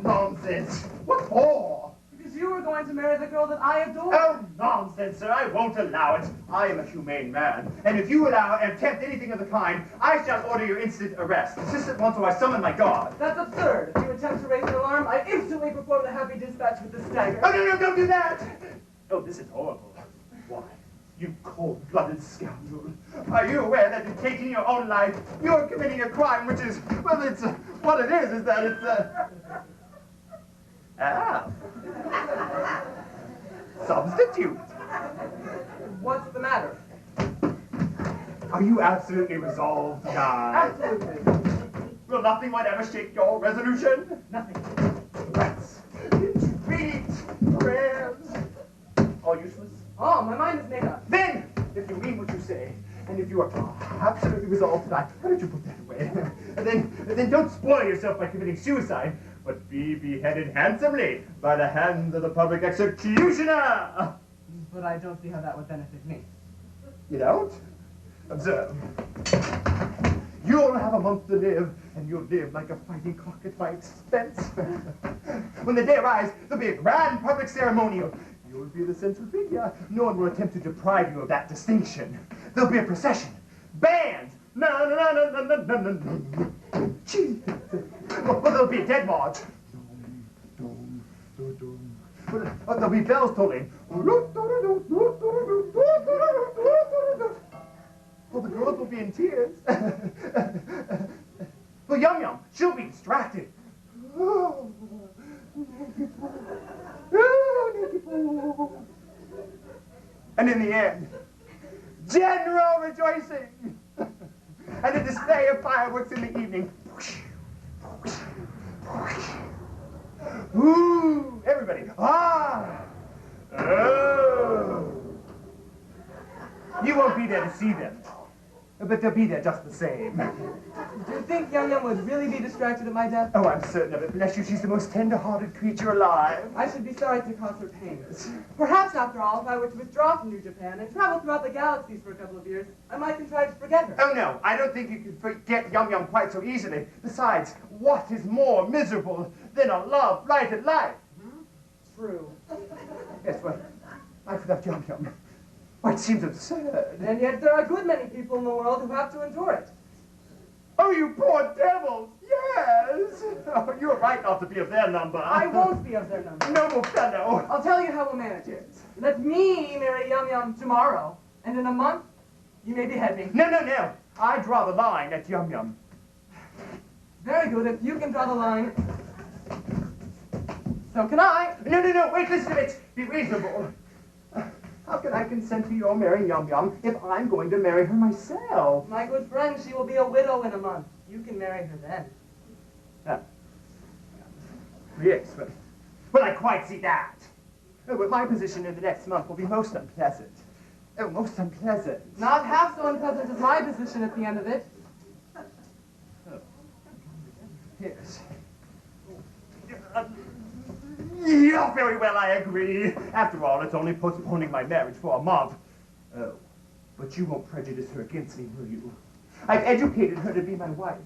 Nonsense. What for? Because you were going to marry the girl that I adore. Oh, nonsense, sir. I won't allow it. I am a humane man. And if you allow and attempt anything of the kind, I shall order your instant arrest. Insist at once or I summon my guard. That's absurd. If you attempt to raise an alarm, I instantly perform the happy dispatch with the stagger. Oh, no, don't do that! Oh, this is horrible. Why? You cold-blooded scoundrel. Are you aware that in taking your own life, you're committing a crime which is, well, it's, what it is that it's, substitute. What's the matter? Are you absolutely resolved, guy? Absolutely. Will nothing whatever shake your resolution? Nothing. Threats, entreaties, prayers, all useless? Oh, my mind is made up. Then, if you mean what you say, and if you are absolutely resolved tonight, why don't you put that away? and then don't spoil yourself by committing suicide, but be beheaded handsomely by the hands of the public executioner. But I don't see how that would benefit me. You don't? Observe. You'll have a month to live, and you'll live like a fighting cock at my expense. When the day arrives, there'll be a grand public ceremonial. You'll be the central figure. No one will attempt to deprive you of that distinction. There'll be a procession. Bands. Na na na na na na na na. Well, there'll be a dead march. There'll be bells tolling. Well, the girls will be in tears. Well, Yum Yum, she'll be distracted. And in the end, general rejoicing and a display of fireworks in the evening. Ooh, everybody. Ah! Oh! You won't be there to see them, but they'll be there just the same. Do you think Yum Yum would really be distracted at my death? Oh, I'm certain of it. Bless you, she's the most tender-hearted creature alive. I should be sorry to cause her pain. Perhaps, after all, if I were to withdraw from New Japan and travel throughout the galaxies for a couple of years, I might contrive to forget her. Oh, no, I don't think you can forget Yum Yum quite so easily. Besides, what is more miserable than a love blighted life? True. Yes, well, life without Yum Yum. Why, it seems absurd. And yet there are a good many people in the world who have to endure it. Oh, you poor devils! Yes! Oh, you're right not to be of their number. I won't be of their number. Noble fellow. I'll tell you how we'll manage it. Let me marry Yum Yum tomorrow, and in a month, you may behead me. No, no, no. I draw the line at Yum Yum. Very good. If you can draw the line, so can I. No, no, no. Wait, listen a bit. Be reasonable. How can I consent to your marrying Yum Yum if I'm going to marry her myself? My good friend, she will be a widow in a month. You can marry her then. Yes, well, I quite see that. Oh, but my position in the next month will be most unpleasant. Oh, most unpleasant. Not half so unpleasant as my position at the end of it. Oh. Yes. Yeah, very well, I agree. After all, it's only postponing my marriage for a month. Oh, but you won't prejudice her against me, will you? I've educated her to be my wife.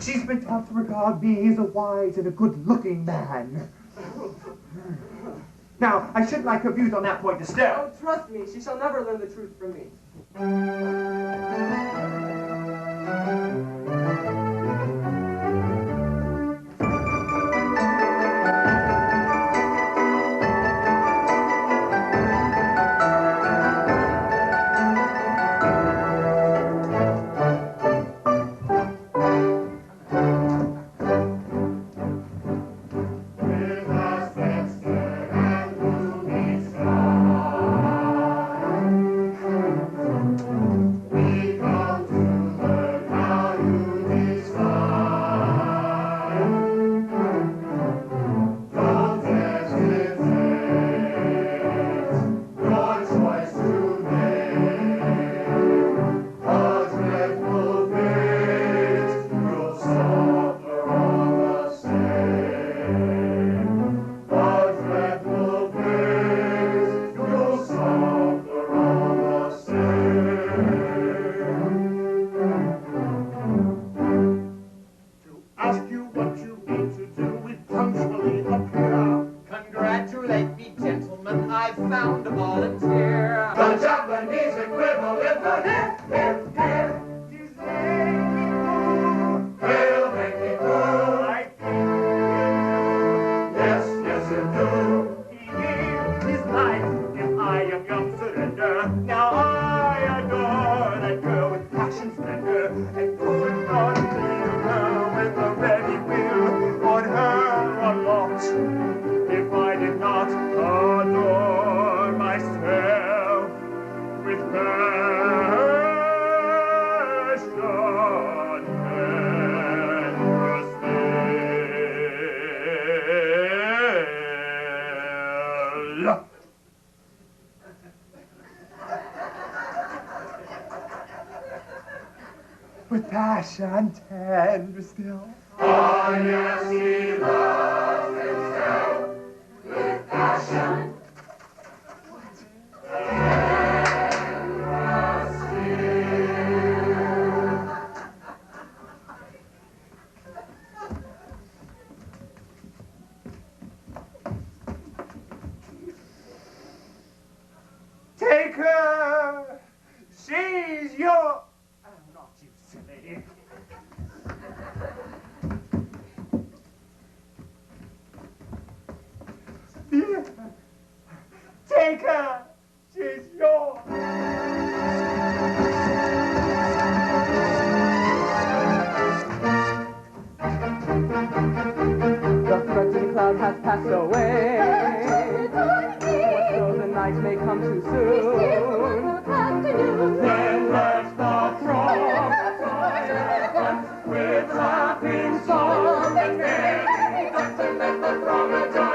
She's been taught to regard me as a wise and a good-looking man. Now, I shouldn't like her views on that point disturbed. Oh, trust me, she shall never learn the truth from me. Congratulate me, gentlemen, I've found a volunteer. The Japanese equivalent of hip, hip, hip. Hail, make me cool. Yes, yes, it do. He gave his life if I am young surrender. Now I adore that girl with passion splendor, and could not leave her with a ready will on her a lot. If I did not adore myself with passion and still. With passion tender still. Oh, yes, he loves himself with passion. Take her! She's your... Oh, not you, silly. Take her! She's yours! The threat in the cloud has passed away. What though the night may come too soon? Then let's fall from with laughing song and gay. Let the throng adore.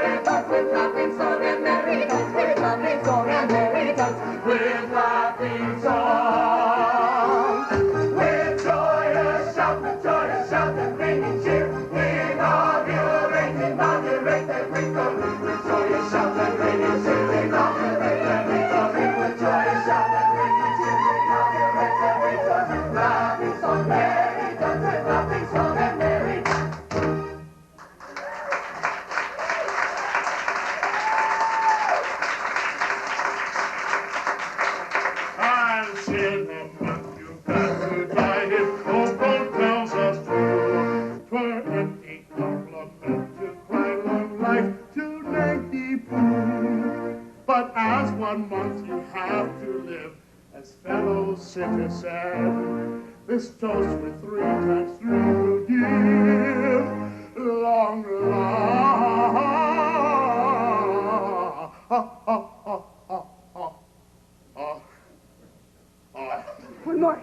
but as 1 month you have to live as fellow citizen. This toast with 3 times 3 will give long One more.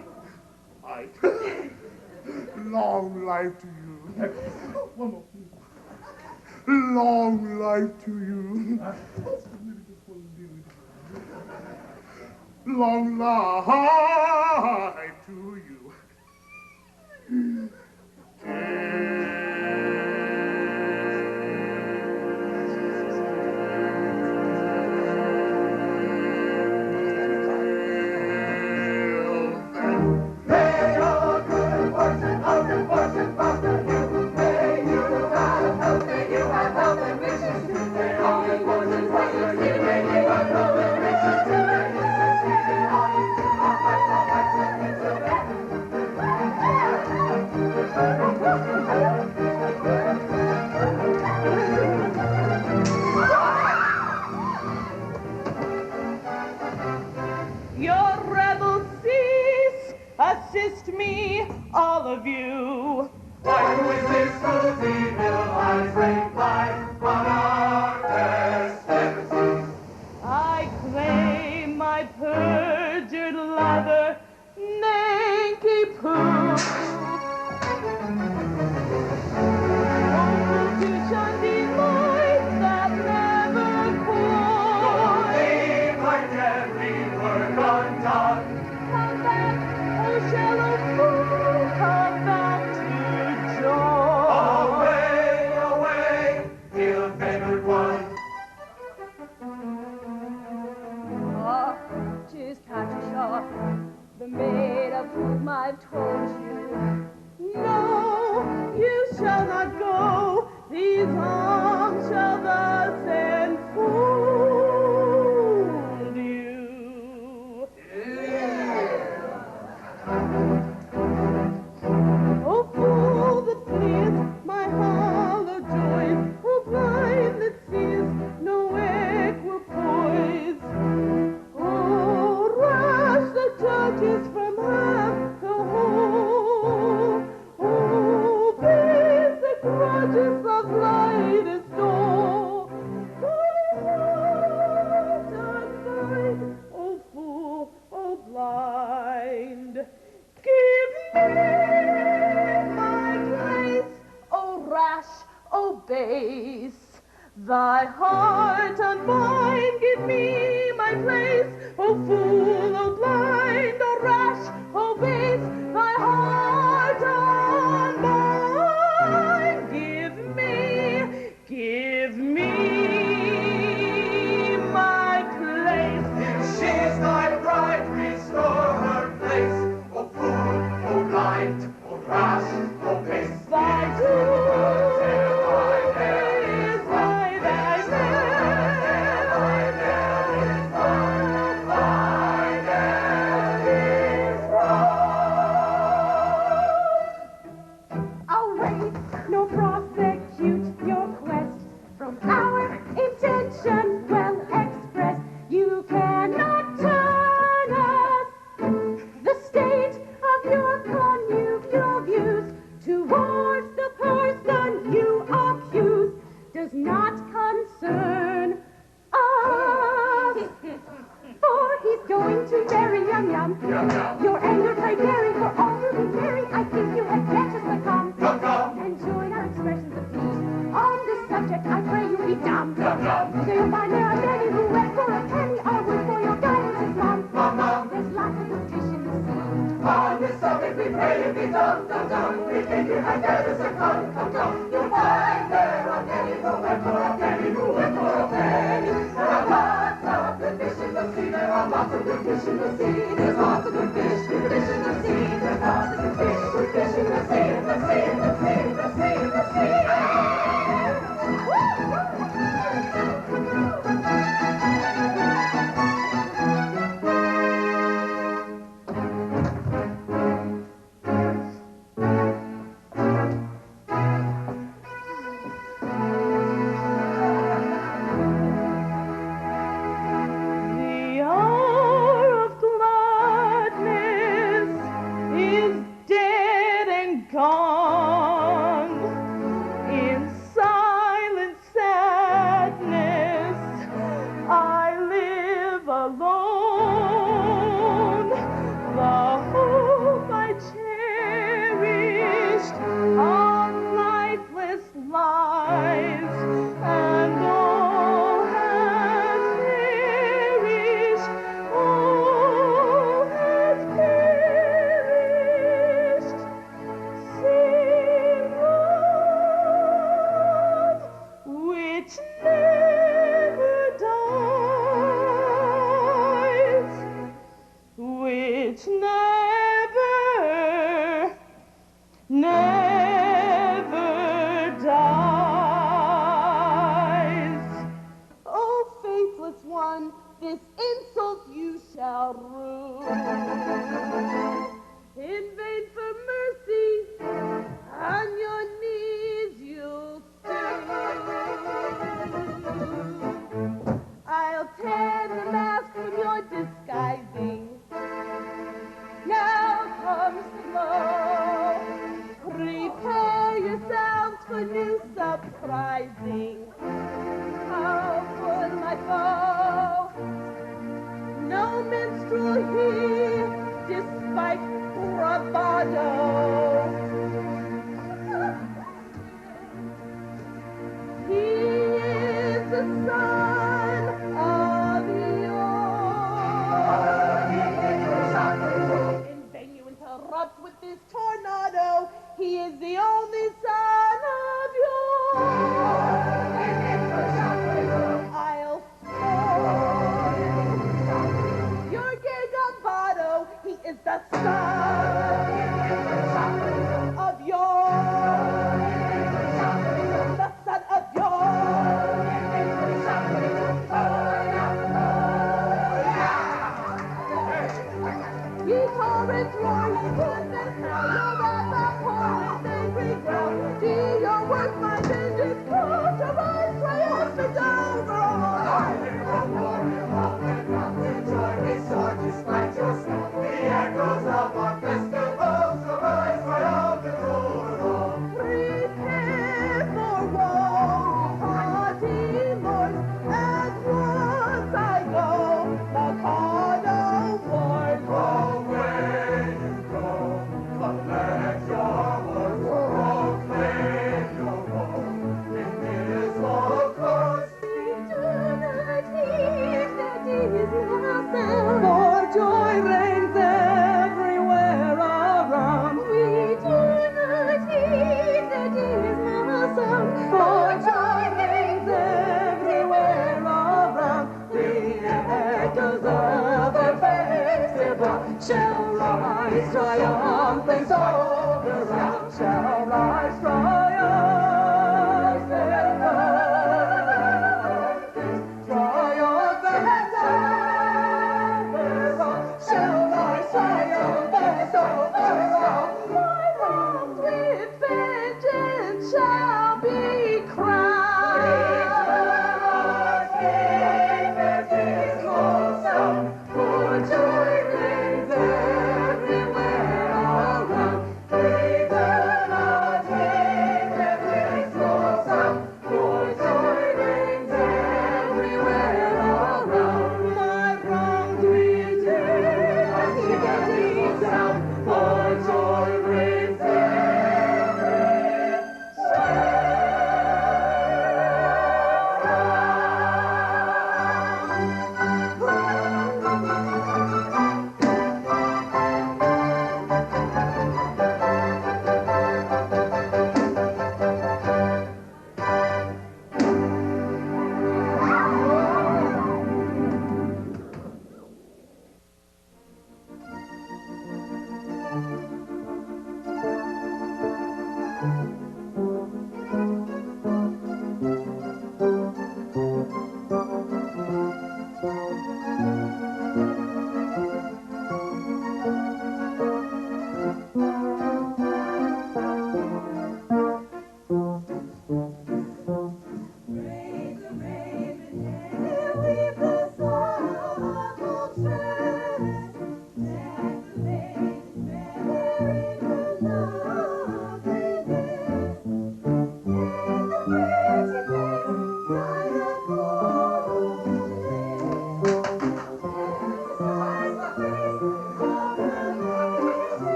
Long life to you. One more. Long life to you. Long life to you. Your rebel cease, assist me, all of you. Why who is this whose evil eyes rain flies on our festivities? I claim my perjured lover, Nanky-Poo. Constitution delight that never cloys. Leave like every work undone. Come back, oh shallow fool, come back to joy. Away, away, ill-favored one. Ah, 'tis Katusha, the maid of whom I've told you. No, you shall not go. These arms shall thus enfold you. Oh, fool that fleeth, my hollow joys. Oh, blind that sees, no equipoise. Oh, rush the judges from half the whole. Oh, base the grudges of lightest door. Oh, fool, oh, blind. Give me my place, oh, rash, oh, base. Thy heart unbind, give me my place, oh, fool, oh, blind, oh, rash, oh, base. Thy heart unbind, give me my place. If she is thy bride, restore her place. O fool, O blind, O rash, O base. Thy doom is by thy Await, no prosecute your quest from our intention well expressed. You cannot turn us. The state of your connubial views towards the person you accuse does not concern us. For he's going to marry Yum Yum. Your anger played merry, for all to be merry. I think you had better succumb. And join our expressions of peace. On this subject, I pray you be dumb. So you'll find there are many who went for a penny. Our word for your guidance is mum. There's lots of good fish in the sea. On this subject we pray you be dumb. We think you had better succumb. You'll find there are many who went for a penny, There are lots of good fish in the sea. There are lots of good fish in the sea. There's lots of good fish in the sea. There's lots of good fish in the sea. The sea. the son of yours. In vain you interrupt with this tornado. He is the only son of yours. I'll score your Gigabotto. He is the son of yours. The son of yours. Ye torrents roar, ye goodness, now you're at the portals, they regret.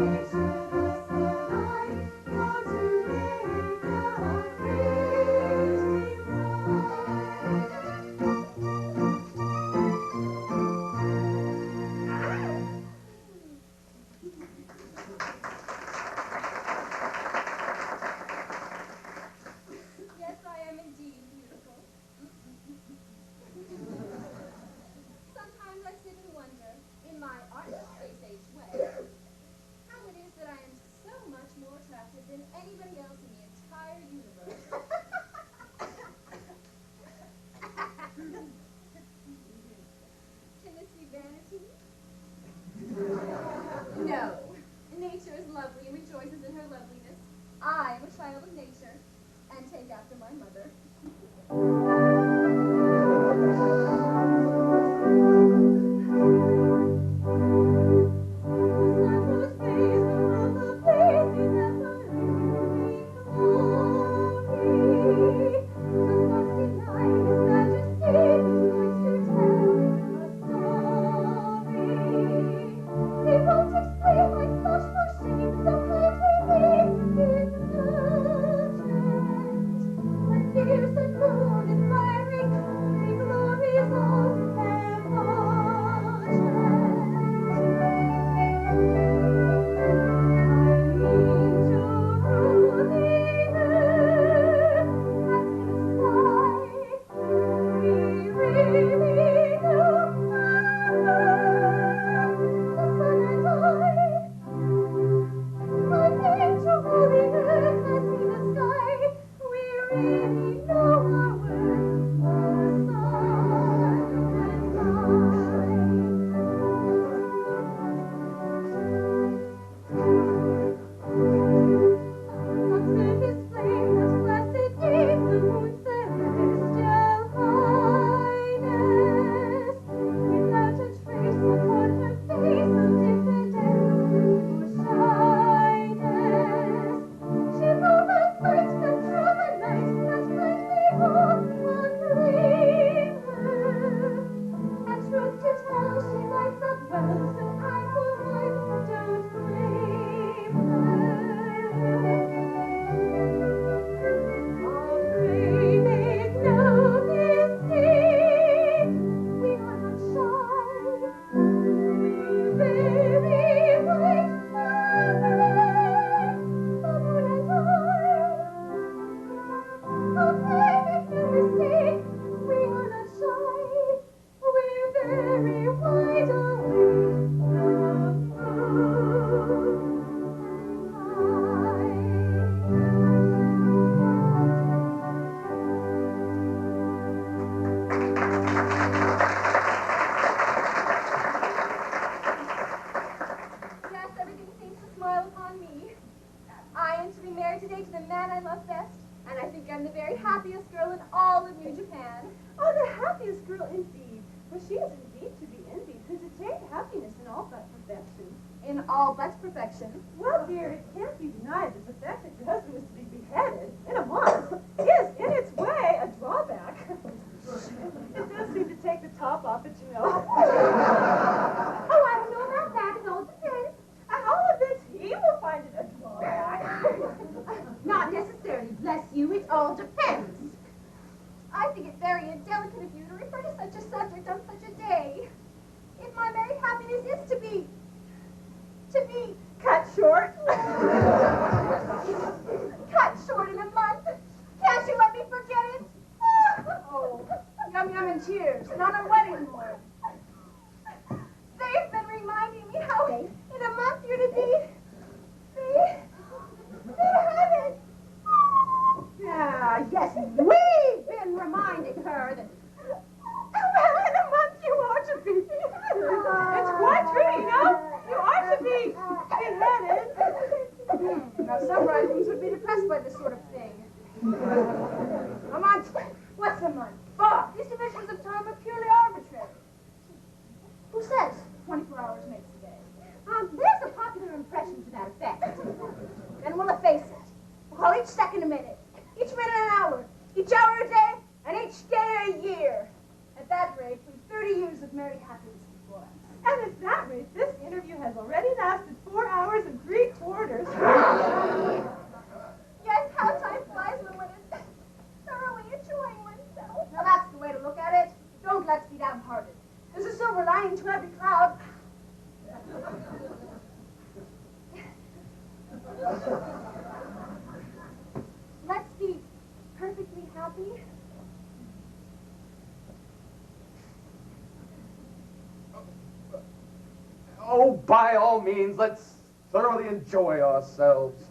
Yes, I am indeed beautiful. Sometimes I sit and wonder, in my artist space-age way, how it is that I am so much more attractive than anybody else in the entire universe. Can this be vanity? No. Nature is lovely and rejoices in her loveliness. I am a child of nature and take after my mother. Well, dear, it can't be denied that the fact that your husband is to be beheaded in a month is, in its way, a drawback. It does seem to take the top off it, you know. Oh, I don't know about that. It all depends. At all events, he will find it a drawback. Not necessarily, bless you. It all depends. I think it very indelicate of you to refer to such a subject on such a day. If my married happiness is to be cut short. Cut short in a month. Can't you let me forget it? Oh, yum yum and cheers. Not a wedding morn. They've been reminding me how in a month you're to be beheaded. Yeah, yes, we've been reminding her that. Well, in a month you are to be. It's quite true, you know. You are to be beheaded. Now, some bridegrooms would be depressed by this sort of thing. A month? What's a month? Bah! These divisions of time are purely arbitrary. Who says 24 hours makes a day? There's a popular impression to that effect. Then we'll efface it. We'll call each second a minute, each minute an hour, each hour a day, and each day a year. At that rate, we've 30 years of married happiness before us. And at that rate, this interview has already lasted 4 hours and 3 Let's be perfectly happy. Oh, by all means, let's thoroughly enjoy ourselves.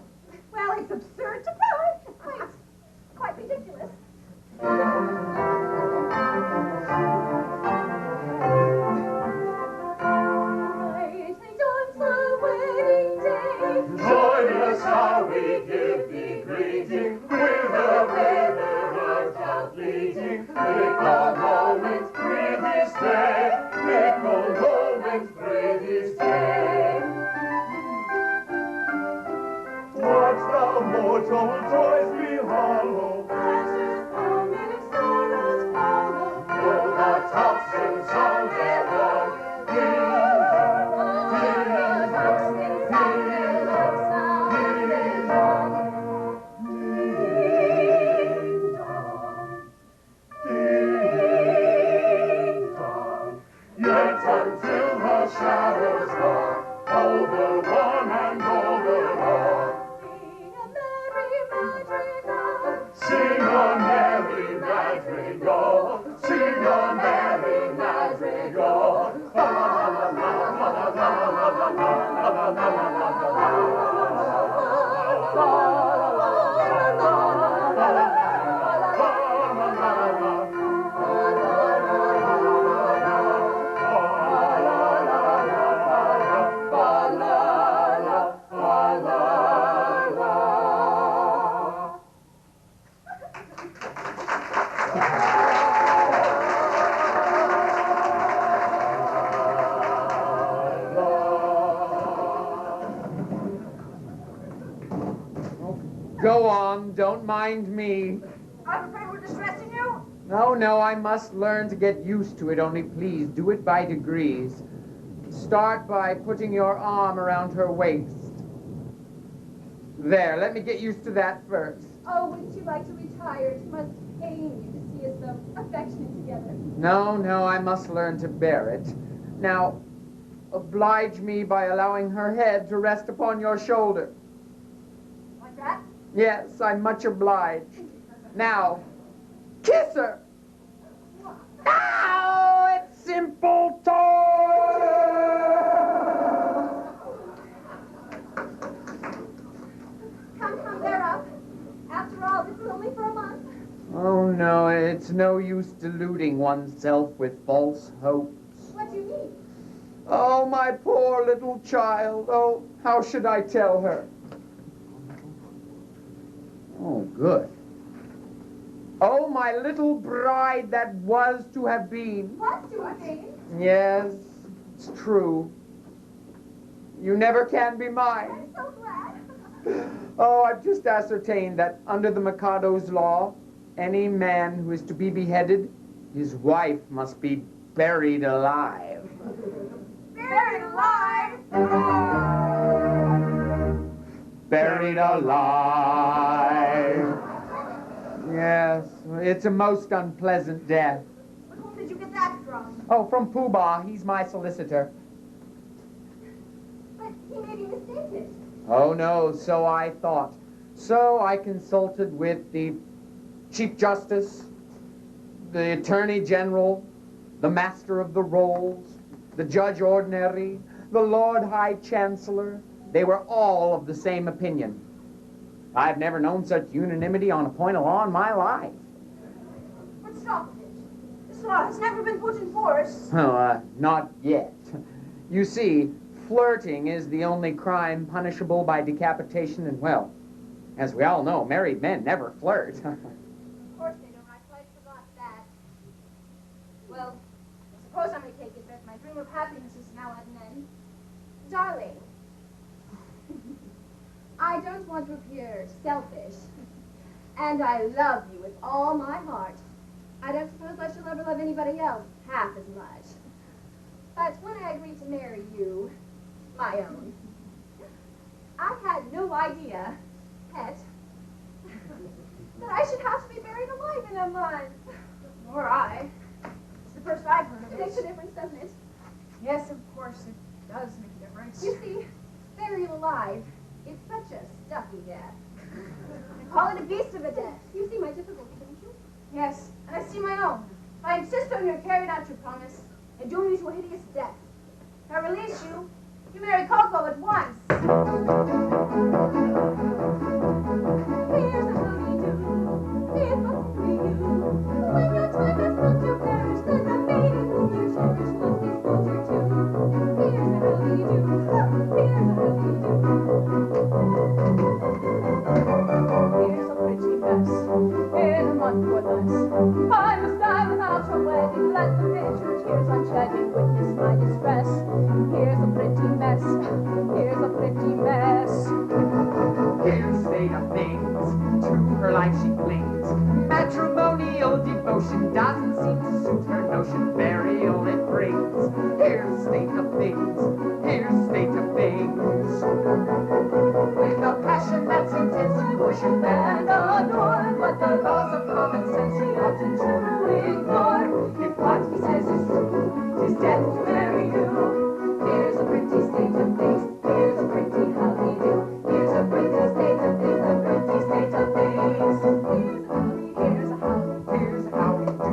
Well, it's absurd to put. Quite ridiculous. Join us how we give thee greeting, with a river of fleeting. Fickle moments breathe his day, fickle moments breathe his day. Watch the mortal joys be hollow, pleasures come and sorrows follow. Though the tocsin sound their long, yet until the shadows fall, over one and over all, sing a merry madrigal, sing a merry madrigal. La la la la la la la la la la Go on, don't mind me. I'm afraid we're distressing you. No, I must learn to get used to it, only please do it by degrees. Start by putting your arm around her waist. There, let me get used to that first. Oh, wouldn't you like to retire? It must pain you to see us so affectionate together. No, I must learn to bear it. Now, oblige me by allowing her head to rest upon your shoulder. Like that? Yes, I'm much obliged. Now, kiss her. Ow, it's simple toy. Come, bear up. After all, this is only for a month. Oh, no, it's no use deluding oneself with false hopes. What do you mean? Oh, my poor little child. Oh, how should I tell her? Oh, good. Oh, my little bride that was to have been. What to have been? Yes, it's true. You never can be mine. I'm so glad. Oh, I've just ascertained that under the Mikado's law, any man who is to be beheaded, his wife must be buried alive. Buried alive? Buried alive. Yes, it's a most unpleasant death. Whom did you get that from? Oh, from Pooh Bah. He's my solicitor. But he may be mistaken. Oh, no, so I thought. So I consulted with the Chief Justice, the Attorney General, the Master of the Rolls, the Judge Ordinary, the Lord High Chancellor. They were all of the same opinion. I've never known such unanimity on a point of law in my life. But stop it. This law has never been put in force. Oh, not yet. You see, flirting is the only crime punishable by decapitation, and, well, as we all know, married men never flirt. Of course they don't. I quite forgot that. Well, suppose I may take it that my dream of happiness is now at an end. Darling, I don't want to appear selfish, and I love you with all my heart. I don't suppose I shall ever love anybody else half as much. But when I agreed to marry you, my own, I had no idea, pet, that I should have to be buried alive in a month. Nor I. It's the first I've heard of it. It makes a difference, doesn't it? Yes, of course, it does make a difference. You see, buried alive It's such a stuffy death. I call it a beast of a death. You see my difficulty, don't you? Yes, and I see my own. I insist on your carrying out your promise and doom you to a hideous death. If I release you, you marry Coco at once. Here's a howdy-do, if only you. When your time has come to perish, then the maiden whom you cherish must be slaughtered too. Here's a howdy-do, here's a howdy-do. Here's a pretty mess, in a month or less. I must die without a wedding. Let the bitter tears unshedding witness my distress. Here's a pretty mess, here's a pretty mess. Here's a state of things, to her life she clings. Matrimonial devotion doesn't seem to suit her notion. Burial it brings. Here's a state of things, here's a state of things. With a passion that's intense and worship and adore, but the laws of common sense he oughtn't to ignore. If what he says is true, 'tis death to marry you. Here's a pretty state of things, here's a pretty howdy-do. Here's a pretty state of things, a pretty state of things. Here's a howdy, here's a howdy-do.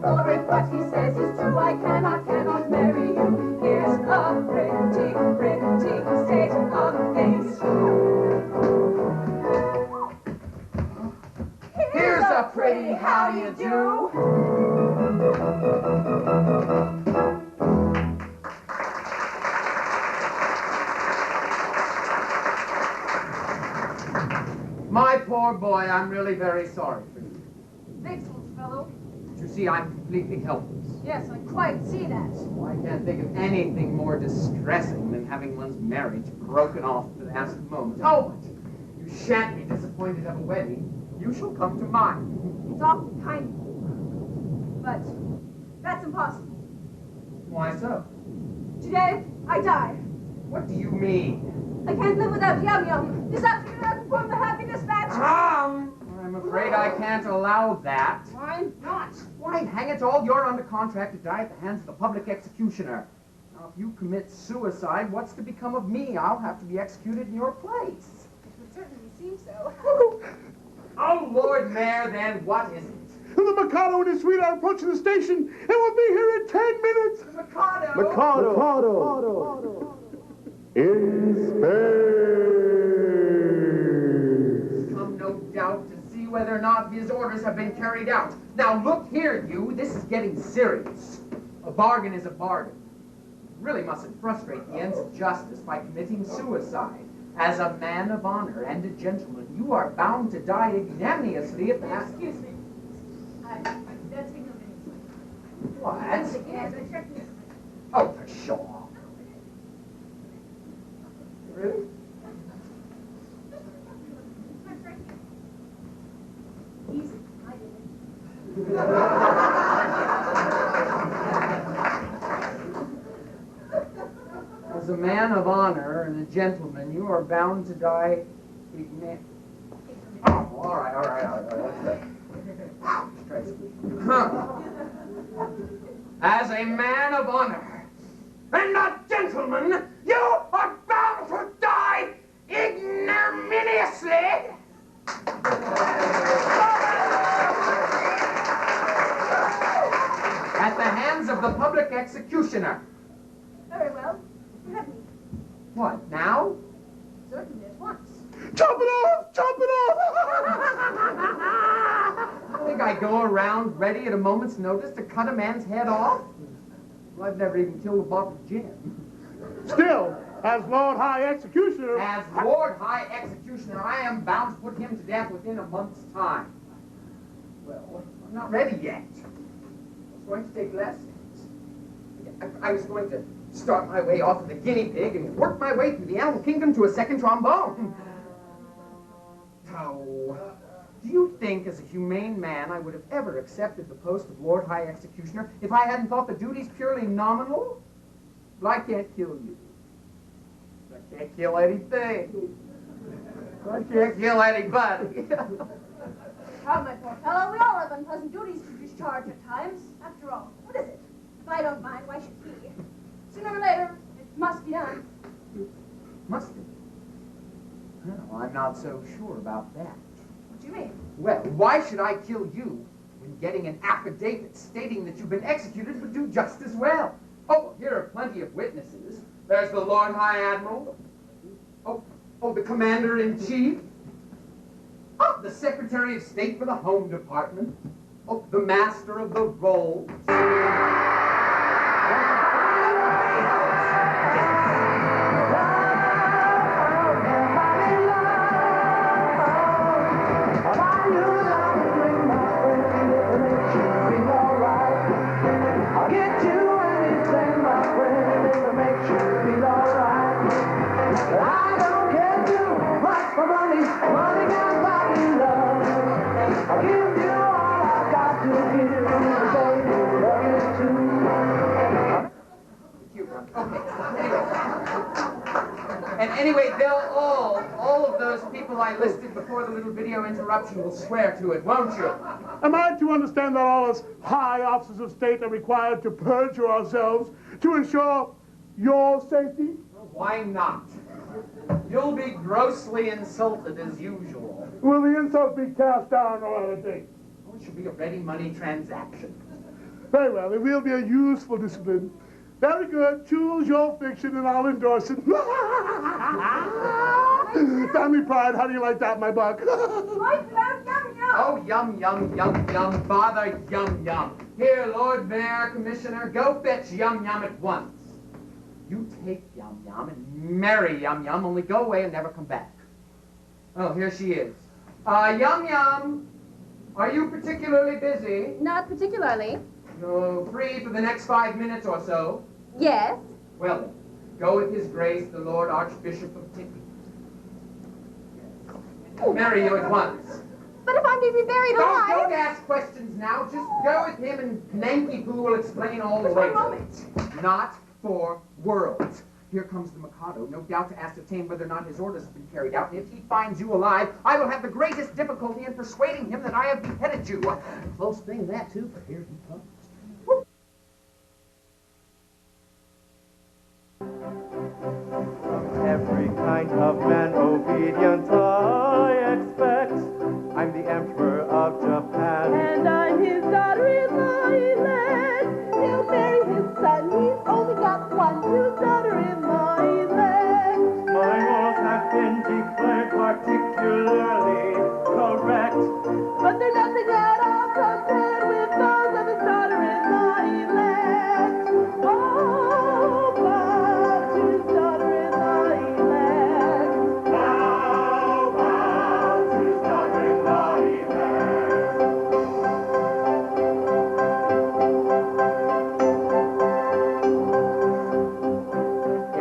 For if what he says is true, I cannot marry you. Here's a pretty, pretty state of things. Here's a pretty how-do-you-do. My poor boy, I'm really very sorry for you. Thanks, old fellow. You see, I'm completely helpless. Yes, I quite see that. Oh, I can't think of anything more distressing than having one's marriage broken off at the last moment. Oh, but you shan't be disappointed at a wedding. You shall come to mine. It's awfully kind of you. But that's impossible. Why so? Today, I die. What do you mean? I can't live without Yum Yum. This afternoon I perform the happiness match. I'm afraid I can't allow that. Why not? Why, hang it all, you're under contract to die at the hands of the public executioner. Now, if you commit suicide, what's to become of me? I'll have to be executed in your place. It would certainly seem so. Oh, Lord Mayor, then what is it? The Mikado and his suite are approaching the station, and we'll be here in 10 minutes. Mikado! Mikado. In space. Come, no doubt, to see whether or not his orders have been carried out. Now, look here, you. This is getting serious. A bargain is a bargain. You really mustn't frustrate the ends of justice by committing suicide. As a man of honor and a gentleman, you are bound to die ignominiously at the hands. Excuse me. That's taking a minute. What? Yes, I checked this. Oh, pshaw. Really? Easy. I did it. As a man of honor and a gentleman, you are bound to die Oh, all right. Let's As a man of honor and a gentleman, you are bound to die ignominiously. At the hands of the public executioner. Very well. Let me. What, now? Certainly at once. Chop it off! Chop it off! Think I go around ready at a moment's notice to cut a man's head off? Well, I've never even killed a bottle of gin. Still, as Lord High Executioner... As Lord High Executioner, I am bound to put him to death within a month's time. Well, I'm not ready yet. I was going to take lessons. I was going to start my way off of the guinea pig and work my way through the animal kingdom to a second trombone. Oh, do you think as a humane man I would have ever accepted the post of Lord High Executioner if I hadn't thought the duties purely nominal? Well, I can't kill you. I can't kill anything. I can't kill anybody. Ah, my poor fellow, we all have unpleasant duties to discharge at times. After all, what is it? If I don't mind, why should he? Sooner or later, it must be done. Must it? Well, I'm not so sure about that. What do you mean? Well, why should I kill you when getting an affidavit stating that you've been executed would do just as well? Oh, here are plenty of witnesses. There's the Lord High Admiral. Oh, the Commander-in-Chief. Oh, the Secretary of State for the Home Department. Oh, the Master of the Rolls. And anyway, they'll all of those people I listed before the little video interruption will swear to it, won't you? Am I to understand that all us high officers of state are required to perjure ourselves to ensure your safety? Why not? You'll be grossly insulted as usual. Will the insult be cast down royalty? Oh, it should be a ready money transaction. Very well, it will be a useful discipline. Very good. Choose your fiction and I'll endorse it. Family pride, how do you like that, my buck? Oh, yum, yum, yum, yum. Bother yum, yum. Here, Lord Mayor, Commissioner, go fetch yum, yum at once. You take yum, yum and marry yum, yum, only go away and never come back. Oh, here she is. Yum, yum, are you particularly busy? Not particularly. You're free for the next 5 minutes or so. Yes. Well then, go with His Grace, the Lord Archbishop of Tippy. Yes. Marry you at once. But if I'm to be buried alive... Don't ask questions now. Just go with him and Nanky Poo will explain all the Just way. one moment. Not for worlds. Here comes the Mikado, no doubt to ascertain whether or not his orders have been carried out. And if he finds you alive, I will have the greatest difficulty in persuading him that I have beheaded you. Close thing, that too, for here he comes. Every kind of man obedient I expect. I'm the Emperor of Japan. And I'm his daughter-in-law elect. He'll marry his son. He's only got one. His daughter-in-law elect. My laws have been declared particularly correct. But they're nothing at all compared with those of his daughter-in-law elect. Oh, bow to his daughter-in-law elect. Bow to his daughter-in-law elect.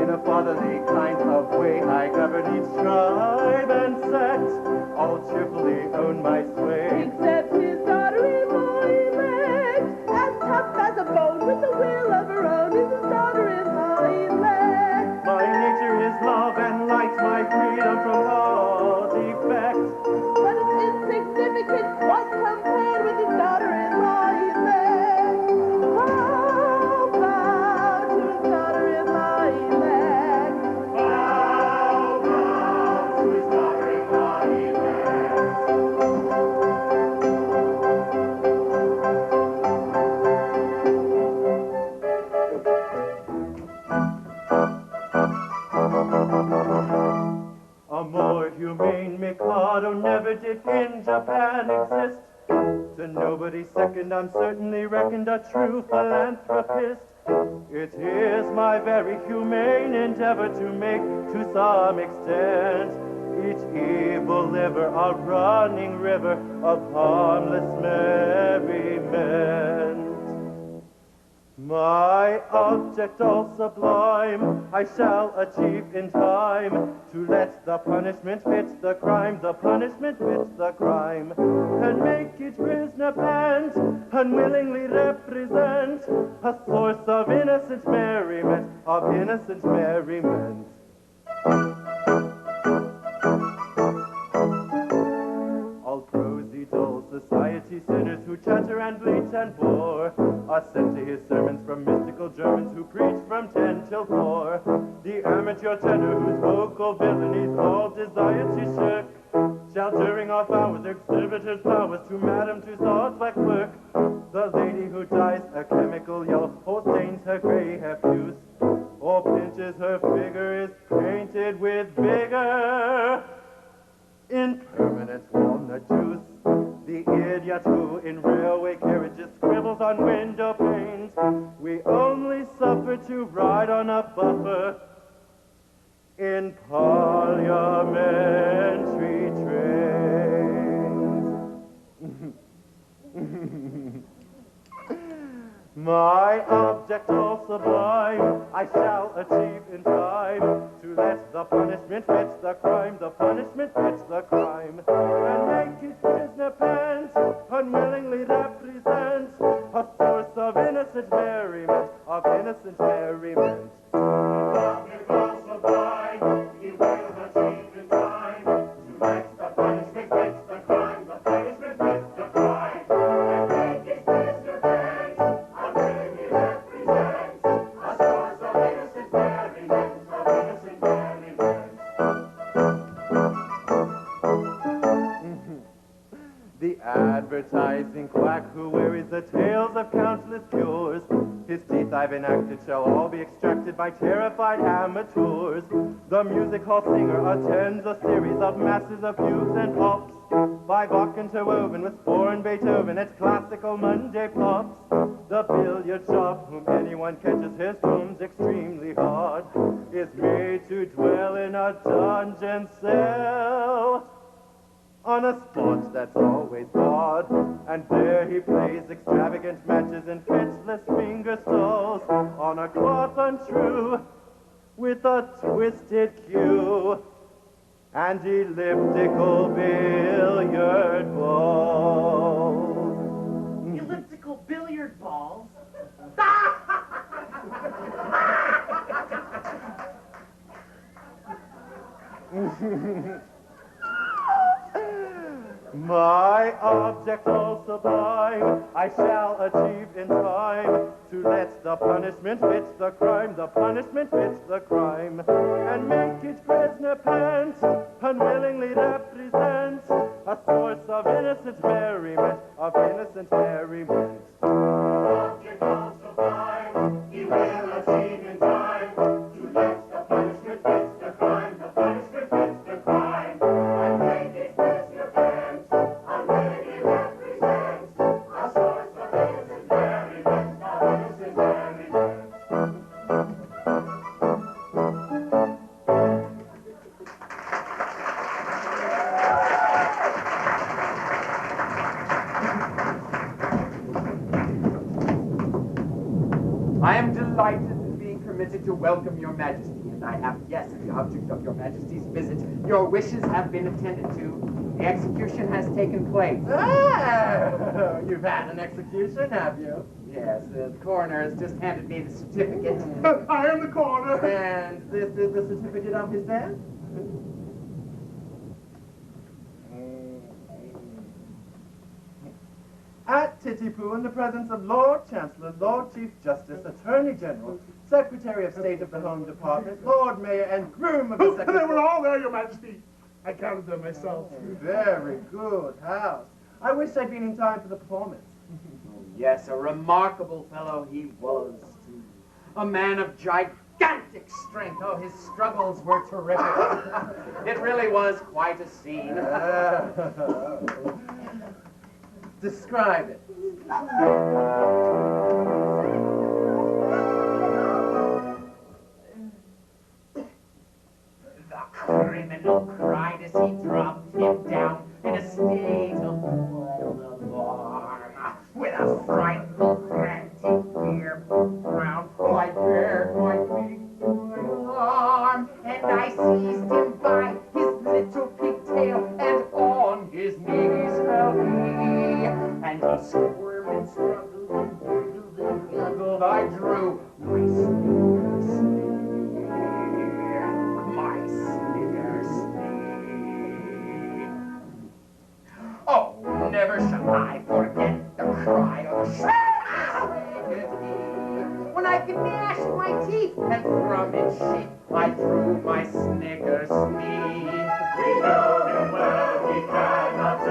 In a fatherly kind of way, I govern each tribe and sect. All cheerfully own my sway. Except his daughter-in-law elect. As tough as a bone with the will of her own is his daughter-in-law elect. My nature is love and light, my freedom from all defects. But it's insignificant quite compared with his daughter-in-law elect. Oh, bow to his daughter-in-law elect. Bow, bow to his daughter-in-law elect. A more humane Mikado never did in Japan exist. To nobody's second, I'm certainly reckoned a true philanthropist. It is my very humane endeavor to make, to some extent, each evil liver a running river of harmless merriment. My object all sublime I shall achieve in time, to let the punishment fit the crime, the punishment fit the crime, and make each prisoner pant, unwillingly represent a source of innocent merriment, of innocent merriment. All prosy, dull society sinners who chatter and bleat and bore are sent to his sermons from mystical Germans who preach from 10 till 4. The amateur tenor whose vocal villainies all desire to of ours exhibited powers to Madame Tussauds waxwork. The lady who dyes a chemical yellow or stains her gray hair fuse or pinches her figure is painted with vigor in permanent walnut juice. The idiot who in railway carriages scribbles on window panes. We only suffer to ride on a buffer in parliamentary trains. My object all sublime, I shall achieve in time to let the punishment fit the crime, the punishment fit the crime, and make his prisoner pant, unwillingly represent a source of innocent merriment, of innocent merriment. Object all sublime, he will achieve in time to let the punishment fit the crime, the punishment fit the crime, and make his prisoner pant, unwillingly represent a source of innocent merriment, of innocent merriment. The advertising quack who wearies the tails of countless cures, his teeth I've enacted shall all be extracted by terrified amateurs. The music hall singer attends a series of masses of fugues and pops, by Bach interwoven with Spohr and Beethoven, it's classical Monday pops. The billiard shop, whom anyone catches his tunes extremely hard, is made to dwell in a dungeon cell on a spot that's always odd, and there he plays extravagant matches in pitchless finger stalls on a cloth untrue with a twisted cue and elliptical billiard balls. Elliptical billiard balls? My object all sublime, I shall achieve in time to let the punishment fit the crime, the punishment fit the crime, and make each prisoner pant, unwillingly represent a source of innocent merriment, of innocent merriment. Object all sublime, he will achieve in time to let the punishment fit the crime, the punishment fit the crime, and make each prisoner pant, unwillingly represent a source of innocent merriment, of innocent merriment. I am delighted in being permitted to welcome your majesty, and I have guessed the object of your majesty's visit. Your wishes have been attended to. The execution has taken place. Ah, you've had an execution, have you? Yes, the coroner has just handed me the certificate. I am the coroner. And this is the certificate of his death? At Titipu, in the presence of Lord Chancellor, Lord Chief Justice, Attorney General, Secretary of State of the Home Department, Lord Mayor, and Groom of the Secretary. They were all there, Your Majesty. I counted them myself. Very good house. I wish I'd been in time for the performance. Yes, a remarkable fellow he was, too. A man of gigantic strength. Oh, his struggles were terrific. It really was quite a scene. Describe it. The criminal cried as he dropped him down in a state of wild alarm. With a frightful, frantic, fearful frown, I bared my beak to my arm, and I seized him by his little pigtail, and on his knees fell he. And he squirmed and struggled and wiggled and guggled. I drew my snigger snake, my snigger snake. Oh, never shall I forget the cry of shriek when I could gnash my teeth, and from its sheath I drew my snigger snake. We know him well, he cannot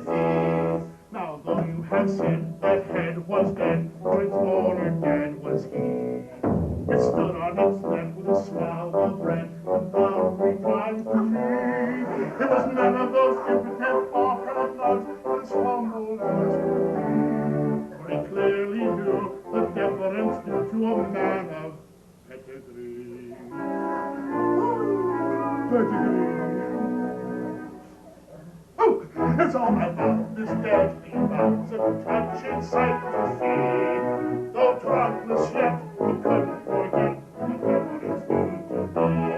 disease. Now, though you have said that head was dead, for its owner dead was he. It stood on its neck with a smile of red, and bowed 3 times to me. It was none of those impotent off-hand nuts, as humble as could be. For he clearly knew the deference due to a man of pedigree. Pedigree. Oh, it's all about this deadly bounce, a touching sight to see. Though trunkless yet, he couldn't forget the deference due to me.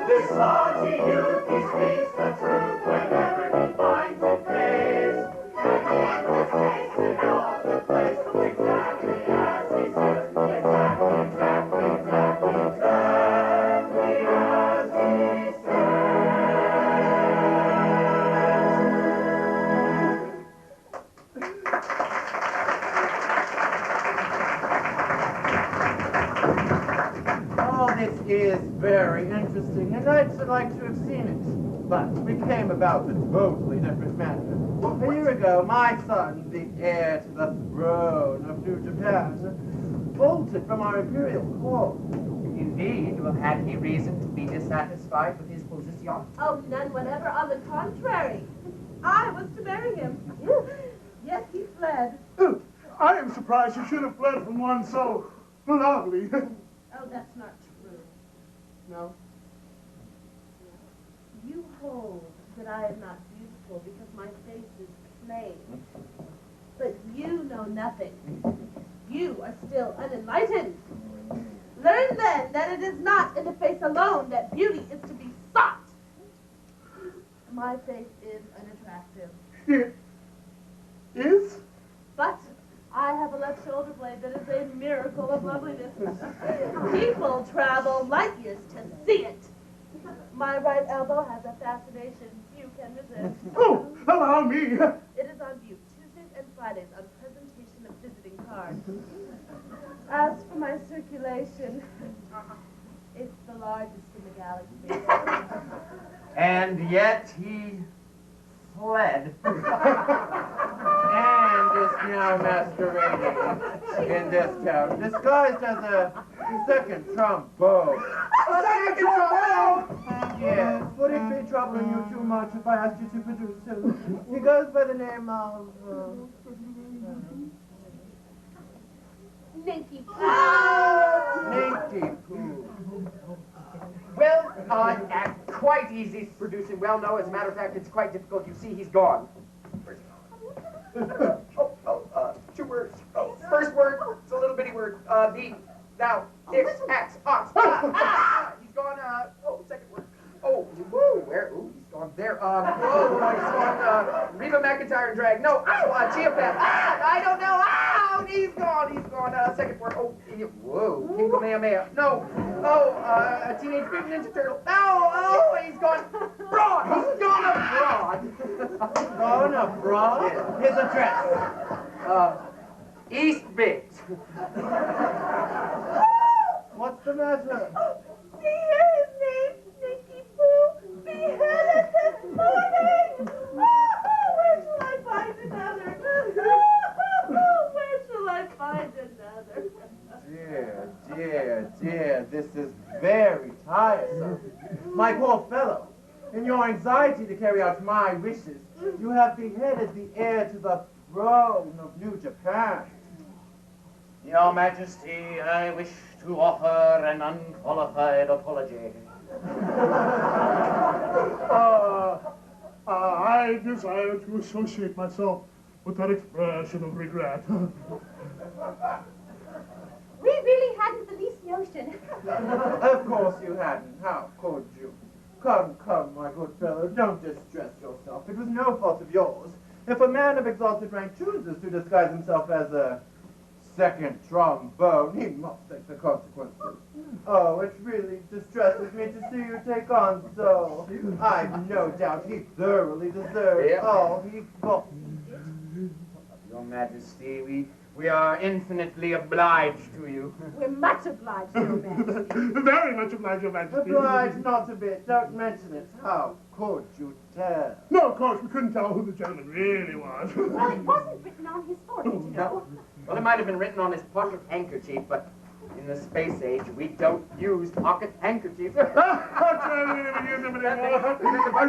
This saucy youth, he speaks the truth whenever he finds it pays. And he has his face in all the place, exactly as he says, exactly as he says. All this is very interesting, and I should like to have seen it. But we came about in a totally different manner. A year ago, my son, the heir to the throne of New Japan, bolted from our imperial court. Indeed, well, had he reason to be dissatisfied with his position? Oh, none whatever. On the contrary, I was to marry him. Yes, he fled. I am surprised you should have fled from one so lovely. Oh, that's not true. No? You hold that I am not beautiful because my face is plain. But you know nothing. You are still unenlightened. Learn then that it is not in the face alone that beauty is to be sought. My face is unattractive. It is? But I have a left shoulder blade that is a miracle of loveliness. People travel light years to see it. My right elbow has a fascination few can resist. Oh, allow me. It is on view Tuesdays and Fridays on presentation of visiting cards. As for my circulation, it's the largest in the galaxy. And yet he fled. And is now masquerading in this town, disguised as a second trombone. A second trombone? Yes, would it be troubling you too much if I asked you to produce him? He goes by the name of... Ninky Ninky Poo. Well, quite easy to produce him. Well, no, as a matter of fact, it's quite difficult. You see, he's gone. Two words. Oh, first word, it's a little bitty word. Thou, ix, ax, ox. He's gone, second word. Oh, woo, where, he's gone there. He's gone, Reba McEntire and drag. No, Chia Pet. I don't know. He's gone, second word. Whoa, King Kamehameha. No, a Teenage Mutant Ninja Turtle. No, he's gone. Broad. He's gone abroad. Gone abroad? His address. East Biggs. What's the matter? See here, his name's Ninky Poo, beheaded this morning! Where shall I find another? Where shall I find another? Dear, this is very tiresome. My poor fellow, in your anxiety to carry out my wishes, you have beheaded the heir to the throne of New Japan. Your Majesty, I wish to offer an unqualified apology. I desire to associate myself with that expression of regret. We really hadn't the least notion. Of course you hadn't. How could you? Come, my good fellow, don't distress yourself. It was no fault of yours. If a man of exalted rank chooses to disguise himself as a second trombone, he must take the consequences. Oh, it really distresses me to see you take on so. I've no doubt he thoroughly deserves all he got. Your Majesty, we are infinitely obliged to you. We're much obliged to you, Majesty. Very much obliged, Your Majesty. Obliged not a bit. Don't mention it. How could you tell. No, of course, we couldn't tell who the gentleman really was. Well, it wasn't written on his forehead, you know. Well, it might have been written on his pocket handkerchief, but in the space age, we don't use pocket handkerchiefs. I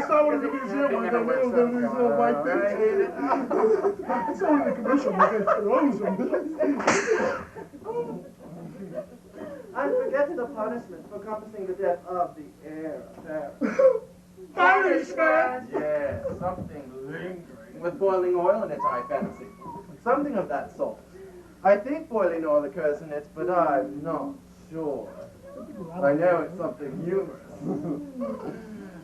saw one in the museum one day, little white things. I saw one in the commercial, but they froze them. And forget the punishment for compassing the death of the heir apparent. Punishment? Yes, something lingering with boiling oil in it, I fancy. Something of that sort. I think boiling oil occurs in it, but I'm not sure. I know it's something humorous.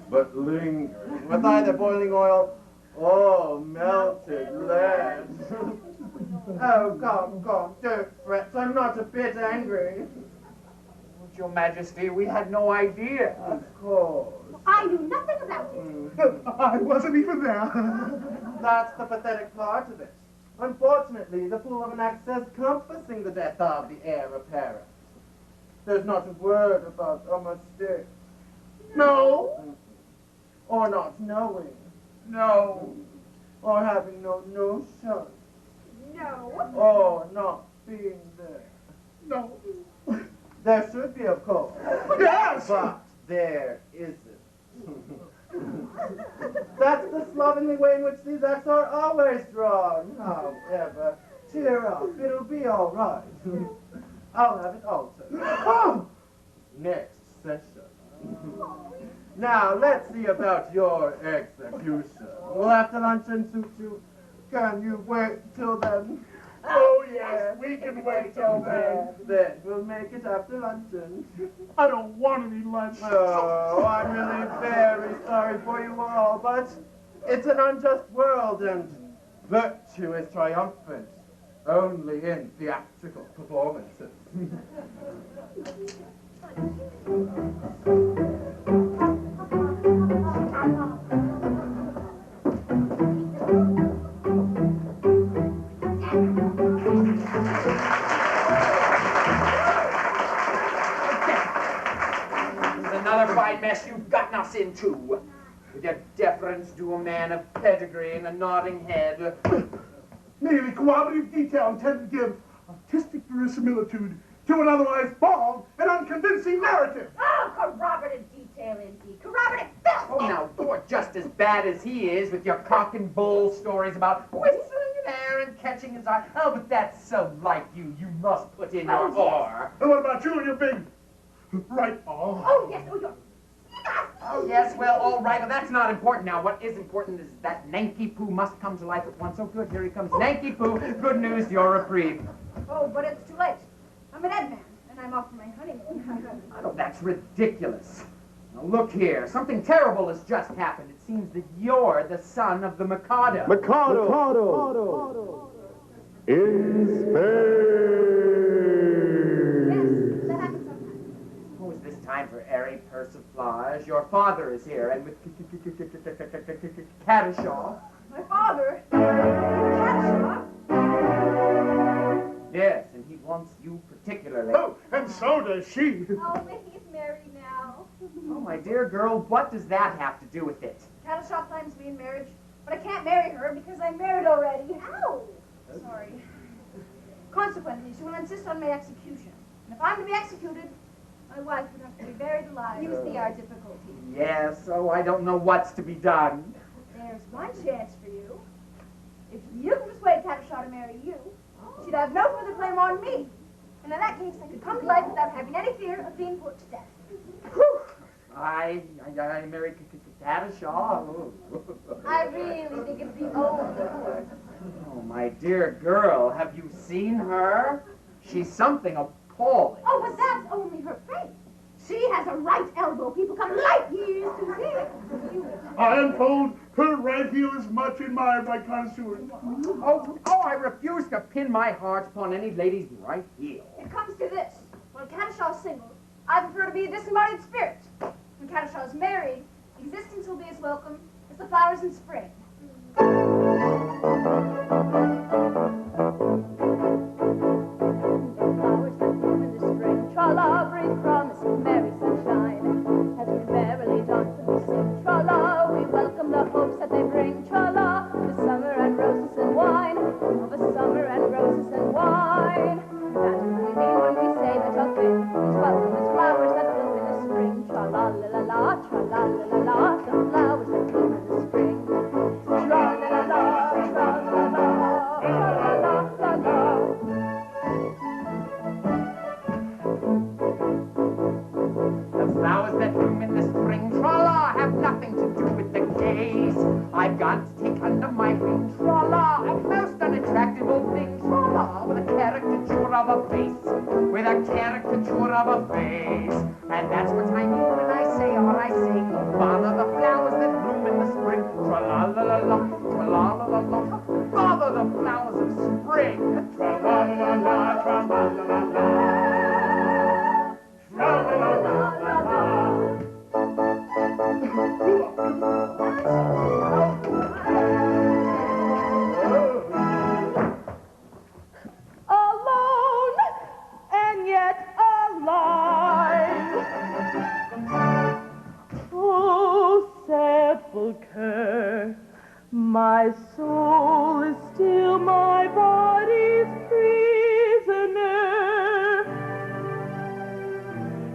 But lingering with either boiling oil or melted lead. Oh, come, don't fret. I'm not a bit angry. Your Majesty, we had no idea. Of course. I knew nothing about it. I wasn't even there. That's the pathetic part of it. Unfortunately, the fool of an act says compassing the death of the heir apparent. There's not a word about a mistake. No. Or not knowing. No. Or having no notion. No. Or not being there. No. There should be, of course. Yes! But there isn't. That's the slovenly way in which these acts are always drawn. However, cheer up. It'll be all right. I'll have it altered. Next session. Now, let's see about your execution. Will after luncheon suit you? Can you wait till then? Oh, yes, we can wait till then. Then we'll make it after luncheon. I don't want any lunch. Oh, I'm really very sorry for you all, but it's an unjust world, and virtue is triumphant only in theatrical performances. Another fine mess you've gotten us into. With your deference to a man of pedigree and a nodding head. Merely corroborative detail intended to give artistic verisimilitude to an otherwise bald and unconvincing narrative. Oh, corroborative detail indeed. Corroborative filth. Oh, now, you're just as bad as he is with your cock and bull stories about whistling in air and catching his eye. Oh, but that's so like you. You must put in your oar. And what about you and your big right paw? Oh, yes. Oh, you're... Oh, yes, well, all right, but that's not important now. What is important is that Nanky Poo must come to life at once. Oh, good, here he comes. Nanky Poo, good news, you're reprieved. Oh, but it's too late. I'm an Ed man, and I'm off for my honeymoon. Oh, that's ridiculous. Now, look here. Something terrible has just happened. It seems that you're the son of the Mikado. Mikado. In space. That happens sometimes. Oh, is this time for airy persiflage? Your father is here, and with Cadishaw. My father? Catshaw? Yes, and he wants you particularly. Oh, and so does she. Oh, but he's married now. Oh, my dear girl, what does that have to do with it? Catshaw claims me in marriage, but I can't marry her because I'm married already. Ow! Sorry. Consequently, she will insist on my execution. And if I'm to be executed, my wife would have to be buried alive. You see our difficulty. Yes, oh, I don't know what's to be done. There's one chance for you. If you can persuade Catshaw to marry you, she'd have no further claim on me. And in that case, I could come to life without having any fear of being put to death. I married Cadishaw. I really think it's the only course. Oh, my dear girl, have you seen her? She's something appalling. Oh, but that's only her face. She has a right elbow. People come light years to see it. I am told her right heel is much admired by connoisseurs. Oh, I refuse to pin my heart upon any lady's right heel. It comes to this. When Cadishaw's single, I prefer to be a disembodied spirit. When Cadishaw's married, existence will be as welcome as the flowers in spring. Tra-la, bring promise of merry sunshine. As we merrily dance and we sing, tra-la, we welcome the days. And that's what I mean when I say all I sing. Bother the flowers that bloom in the spring. Tra-la-la-la-la, tra-la-la-la-la. Bother the flowers of spring. Tra-la-la-la, tra-la-la-la-la. Tra-la-la-la-la-la. Alone and yet alive. Oh, sepulcher, my soul is still my body's prisoner.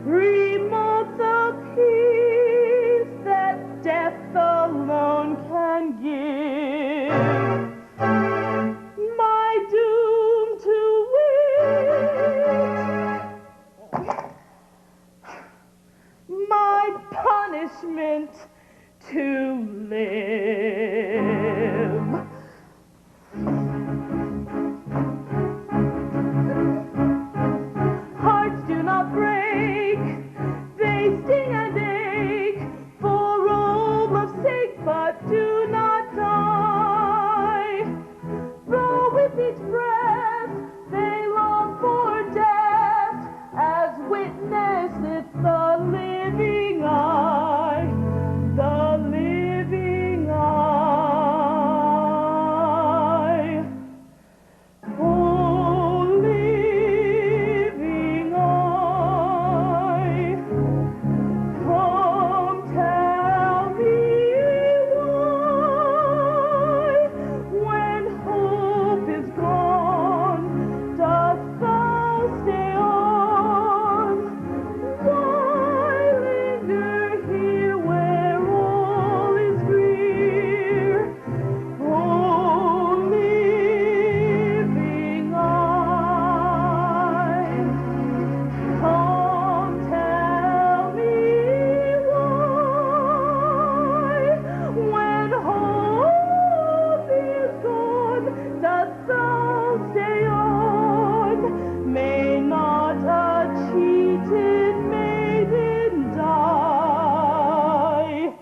Remote the peace that death alone can give. My doom to wait, my punishment to live. Hearts do not break, they sting and ache for all love's sake, but do not die. Though with each breath they long for death, as witnesseth the living eye, the living eye. Oh, living eye, come tell me why, when hope is gone, dost thou stay on? Why linger here where all is drear? Oh, living eye, come tell me why, when hope is gone, dost thou stay on? May not a cheated maiden die?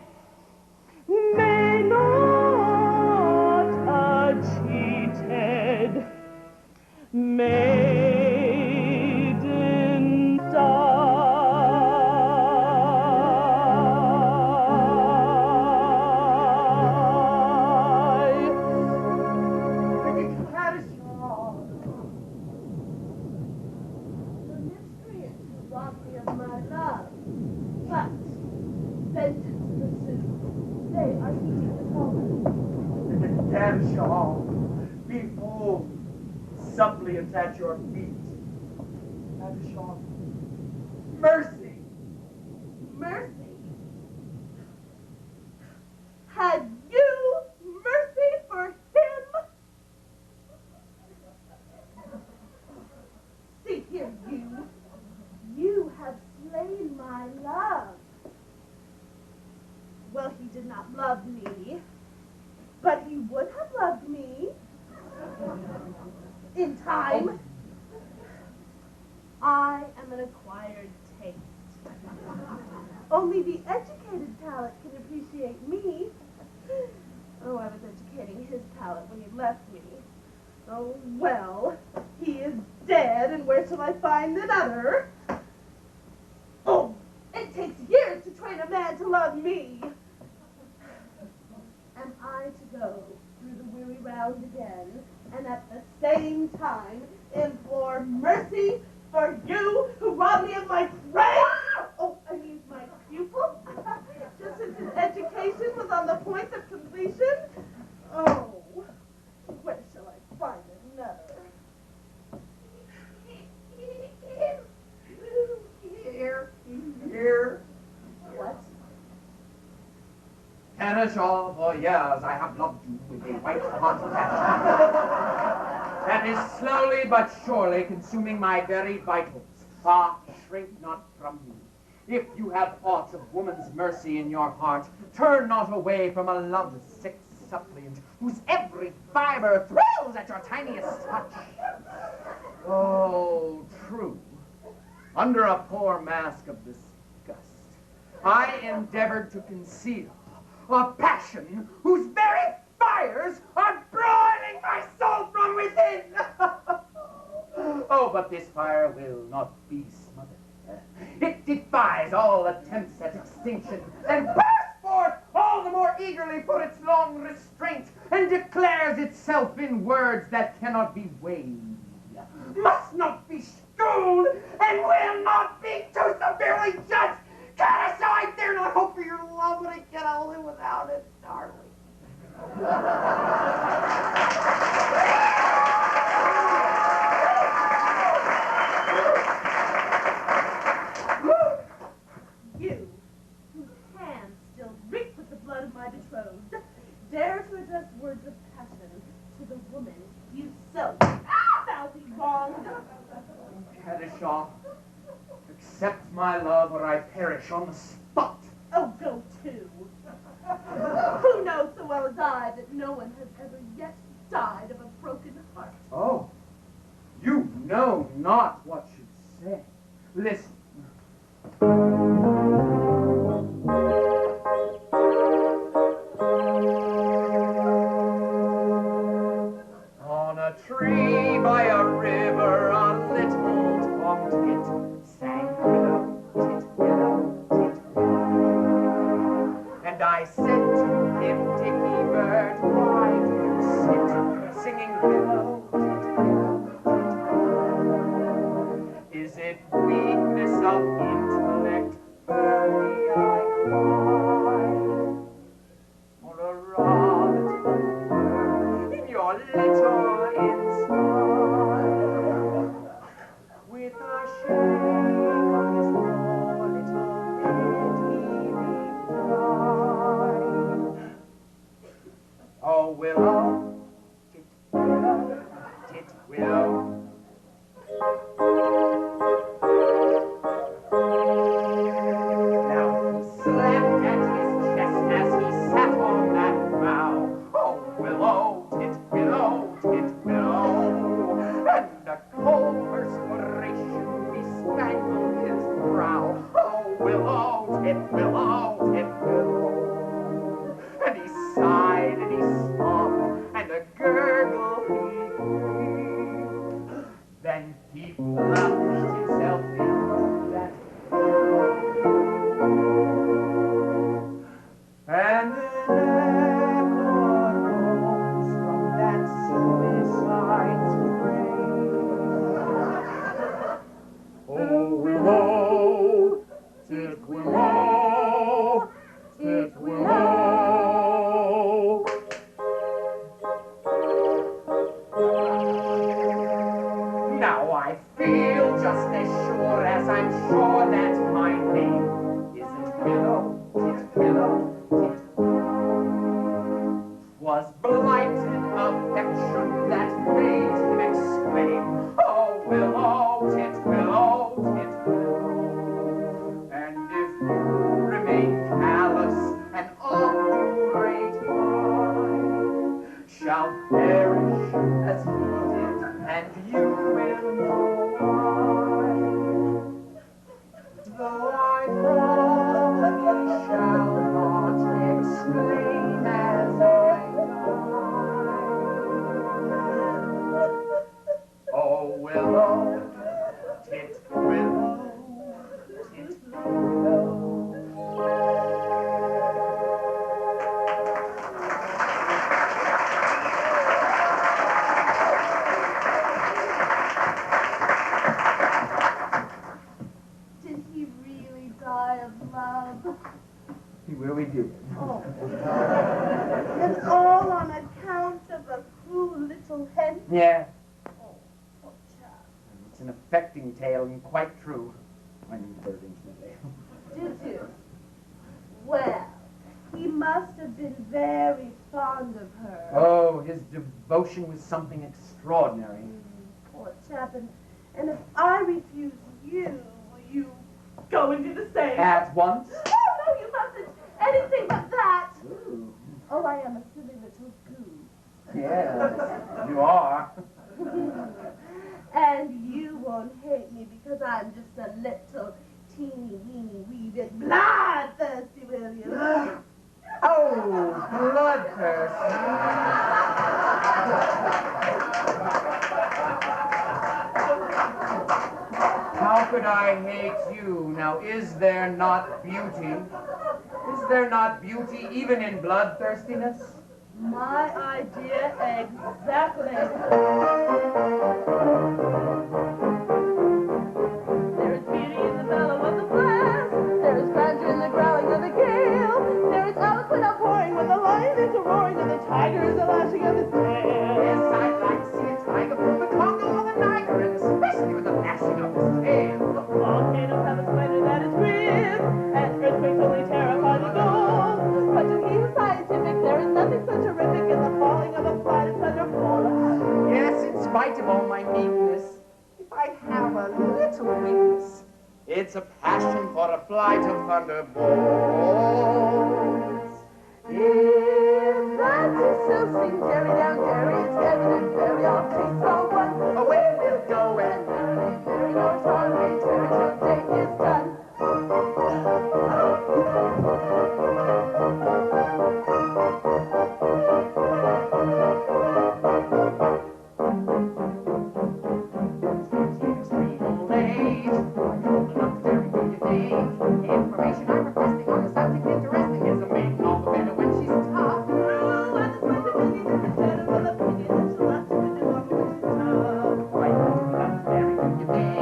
May not a cheated maiden die. The miscreant who robbed me of my love, but sentence the suit. They are eating the common. Herrscher, behold, suppliants at your feet. Herrscher, mercy. Mercy? Had you mercy for him? See here, you have slain my love. Well, he did not love me, but he would have loved me in time. I am an acquired taste. Only the educated palate can appreciate me. Oh, I was educating his palate when he left me. Oh, well, he is dead, and where shall I find another? Oh, it takes years to train a man to love me. Am I to go through the weary round again, and at the same time implore mercy for you who robbed me of my friend? Oh, I mean my pupil? Just as his education was on the point of completion? Oh, where shall I find another? Here. What? Herrscher, for years I have loved you with a white-hot passion that is slowly but surely consuming my very vitals. Ah, shrink not from me. If you have aught of woman's mercy in your heart, turn not away from a love-sick suppliant whose every fiber thrills at your tiniest touch. Oh, true. under a poor mask of disgust, I endeavored to conceal a passion whose very fires are broiling my soul from within. Oh, but this fire will not be smothered. It defies all attempts at extinction and bursts forth all the more eagerly for its long restraint and declares itself in words that cannot be weighed, must not be schooled, and will not be too severely judged. Can so I dare not hope for your love, but I cannot live without it, darling. You, whose hands still reek with the blood of my betrothed, dare to address words of passion to the woman you so foully wronged. Cadishaw, accept my love or I perish on the spot. Oh, go to. Who knows so well as I that no one has ever yet died of a broken heart? Oh, you know not what you say. Listen. On a tree by a river, a little tomtit sang willow, tit, willow, tit, willow. And I said to him, Dicky bird, why do you sit singing willow, tit, willow, tit, willow? Is it weakness of intellect, birdie, I cried, or a rather tender in your little inside? With a shake of his poor little head, he replied, oh, willow, tit, willow, tit, willow. Now he slapped at his chest as he sat on that bough. Oh, willow, tit, willow, tit, willow. And a cold perspiration bespangled his brow. Oh, willow, tit, willow, tit, willow. And he sighed and he sobbed and a gurgle he breathed. Then he plunged himself into that and an echo rose from that suicide's grave. Oh, willow, tit, willow, tit, willow. Now I feel just as sure as I'm sure that my name isn't Willow, tit, willow, tit. 'Twas blighted affection that made him exclaim, oh, willow, tit, willow, tit, willow. And if you remain callous and obdurate, I shall perish as he did, and you will know why. Though I probably shall not exclaim as I die. Oh, willow, tit, willow, tit, willow. Did he really die of love? He really did. Oh. And all on account of a cruel little hen? Yeah, Oh, poor chap. it's an affecting tale and quite true. I knew the bird intimately. Did you? Well, he must have been very fond of her. Oh, his devotion was something extraordinary. Poor chap. And if I refuse you, will you go and do the same? At once? Oh, no, you mustn't. Anything but that. Ooh. Oh, I am a silly little goose. Yes, you are. And you won't hate me because I'm just a little teeny weeny wee bit bloodthirsty, will you? Oh, bloodthirst. How could I hate you? Now, is there not beauty? Is there not beauty even in bloodthirstiness? My idea exactly. There is beauty in the bellow of the blast. There is grandeur in the growling of the gale. There is eloquent outpouring when the lion is a roaring and the tiger is a lashing of his tail. Yes, I'd like to see a tiger from the Congo or the Niger, and especially with the lashing of his tail. Volcanoes have a splendor that is grim, and earthquakes only terrify the gold. But to he who's scientific, there is nothing so terrific as the falling of a flight of thunderbolt. Yes, in spite of all my meekness, if I have a little weakness, it's a passion for a flight of thunderbolts. If that is so, sing Jerry down, Jerry, it's evident, very off, trees all one. Away we'll go and merrily, merry, no charming, Jerry, till day is done. Information I'm requesting on the subject interesting is a maiden all the better when she's tough. True, and the point opinion is a general opinion that she'll have to do when she's tough. Why don't you come very good you may?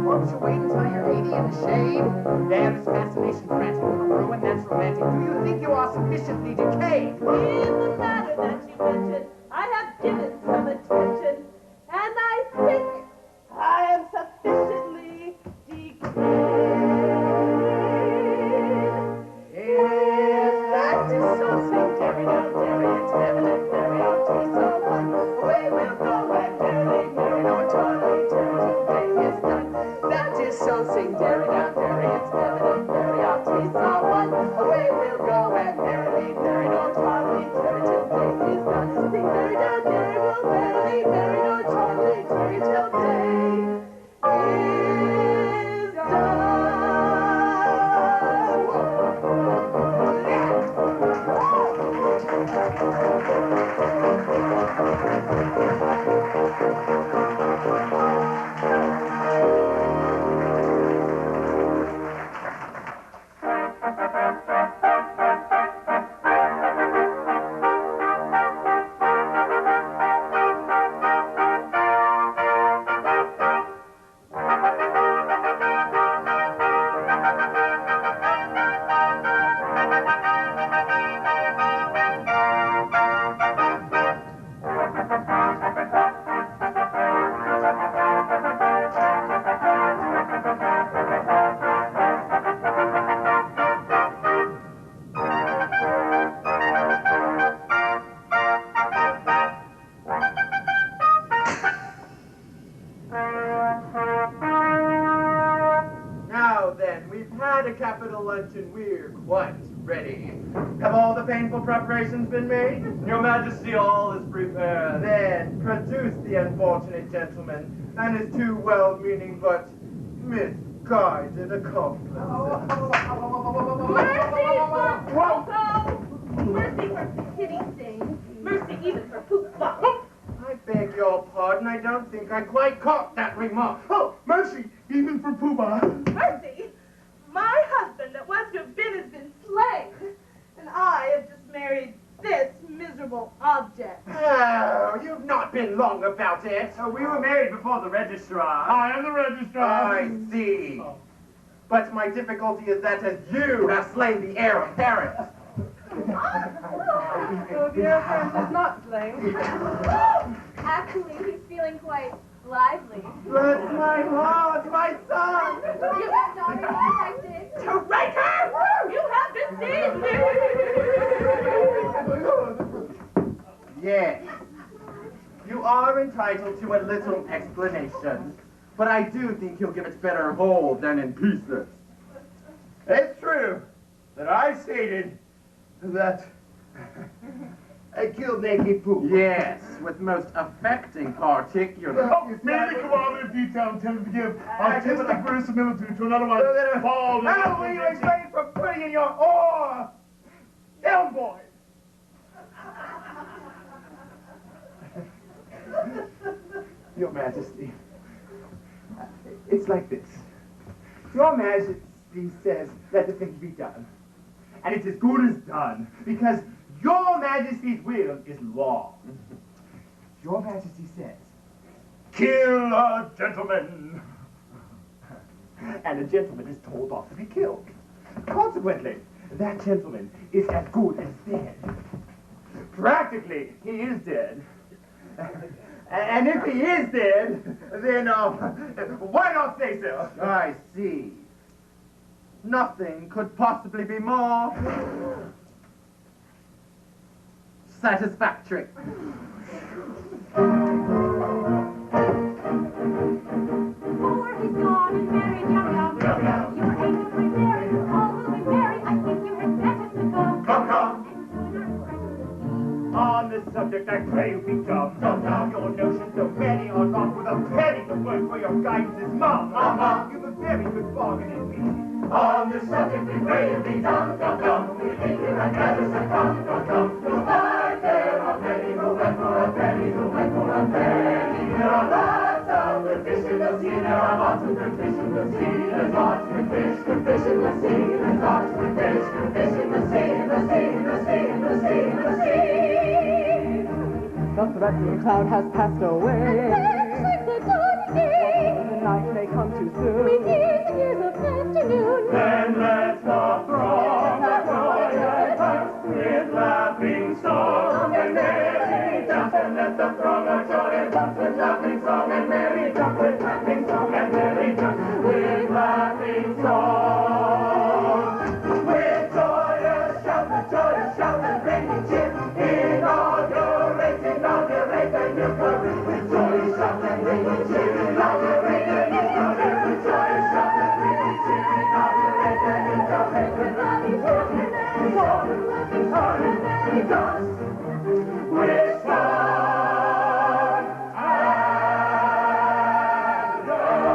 Won't you wait until you're 80 in the shade? There is fascination frantic with a ruin that's romantic. Do you think you are sufficiently decayed? In the matter that you mentioned, I have given some attention, and I think I am sufficiently decayed. If that is so, sing Jerry down, Jerry, it's evident, very out, taste so one. Away we'll go and merrily, merry, no charming, Jerry, till day is done. That is so, sing Jerry down, Jerry, it's evident, very out, taste so one. Away we'll go and merrily, merry, no charming, Jerry, till day is done. Sing merry down, merry, we'll merrily, merry, no charming, Jerry, till day is done. Now then, we've had a capital luncheon. We're quite ready. Have all the painful preparations been made? Your Majesty, all is prepared. Then produce the unfortunate gentleman and his two well-meaning but misguided accomplices. Mercy for Coco! Mercy for pity's sake! Mercy even for Poop-Bop! I beg your pardon, I don't think I quite caught that remark. Oh, mercy, even for Pooh-Bah. Mercy! My husband that was to have been has been slain, and I have just married this miserable object. Oh, you've not been long about it. We were married before the registrar. I am the registrar. I see. But my difficulty is that as you have slain the heir apparent. So the heir apparent is not slain. Actually, he's feeling quite lively. Bless my heart, my son! You have not been detected. Traitor! You have deceived me! Yes, you are entitled to a little explanation, but I do think you'll give it better whole than in pieces. It's true that I stated that Killed naked poop. Yes, with most affecting particulars. Maybe the cooperative detail intended to give artistic verisimilitude to an otherwise bald... How will you refrain from putting in your oar? Down, boy! Your Majesty, it's like this. Your Majesty says let the thing be done. And it's as good as done, because Your Majesty's will is law. Your Majesty says, kill a gentleman. And a gentleman is told off to be killed. Consequently, that gentleman is as good as dead. Practically, he is dead. And if he is dead, then, why not say so? I see. Nothing could possibly be more satisfactory. For he's gone and married Yum Yum. You were able to remarry, you all will be merry. I think you had better to go. Come. On this subject, I pray you be dumb. Your notions, though many, are not with a penny. The word for your guidance is mum. You've a very good bargain in me. On this subject we pray you be dumb. We think you had better succumb. You'll find there are many who went for a penny, who went for a penny. There are lots of good fish in the sea. There are lots of good fish in the sea. There's lots of good fish in the sea. There's lots of good fish in the sea, in the sea, in the sea, in the sea, in the sea. The threatening cloud has passed away. The night may come too soon. With years and years of afternoon. Then let the throng of joyous hearts with laughing song and merry jump. And let the throng of joyous hearts with laughing song and merry jump. With laughing song and merry jump. With laughing song. With joyous shout and ringing cheer. Inaugurate a new career. With joyous shout and ringing cheer. Inaugurate a new career. With joyous shout and ringing cheer. Inaugurate a new career. With laughing song and merry song. With song and merry dance. With song and dance.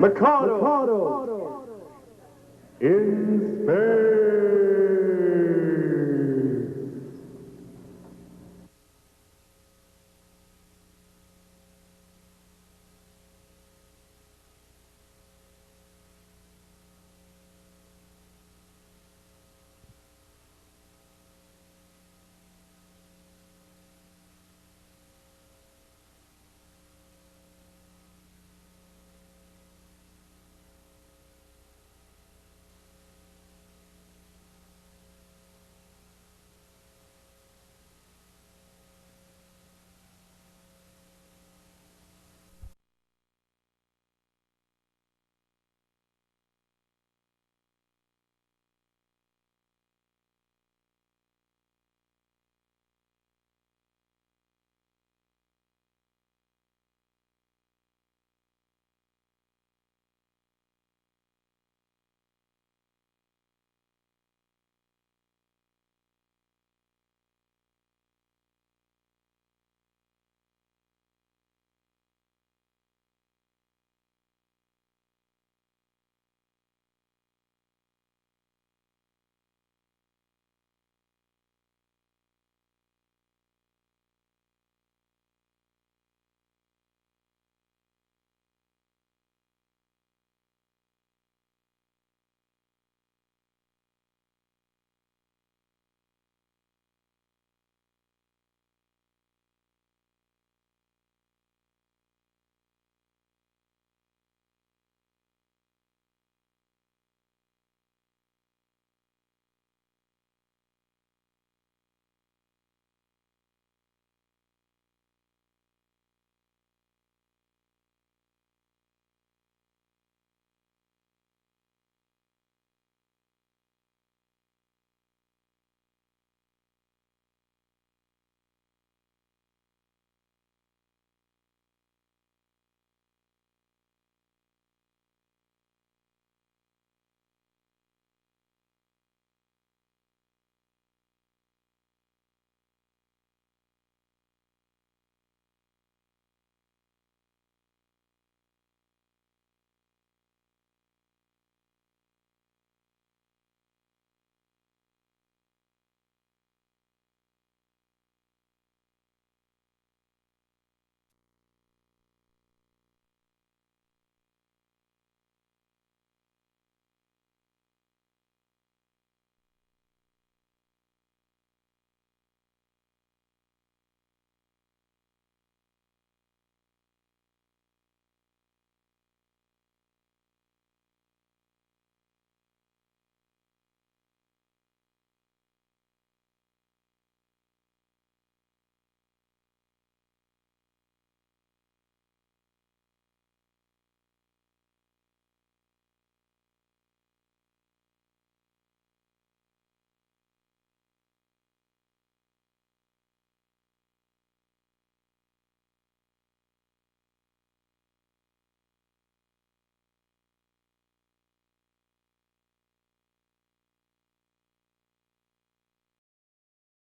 Mikado. In space.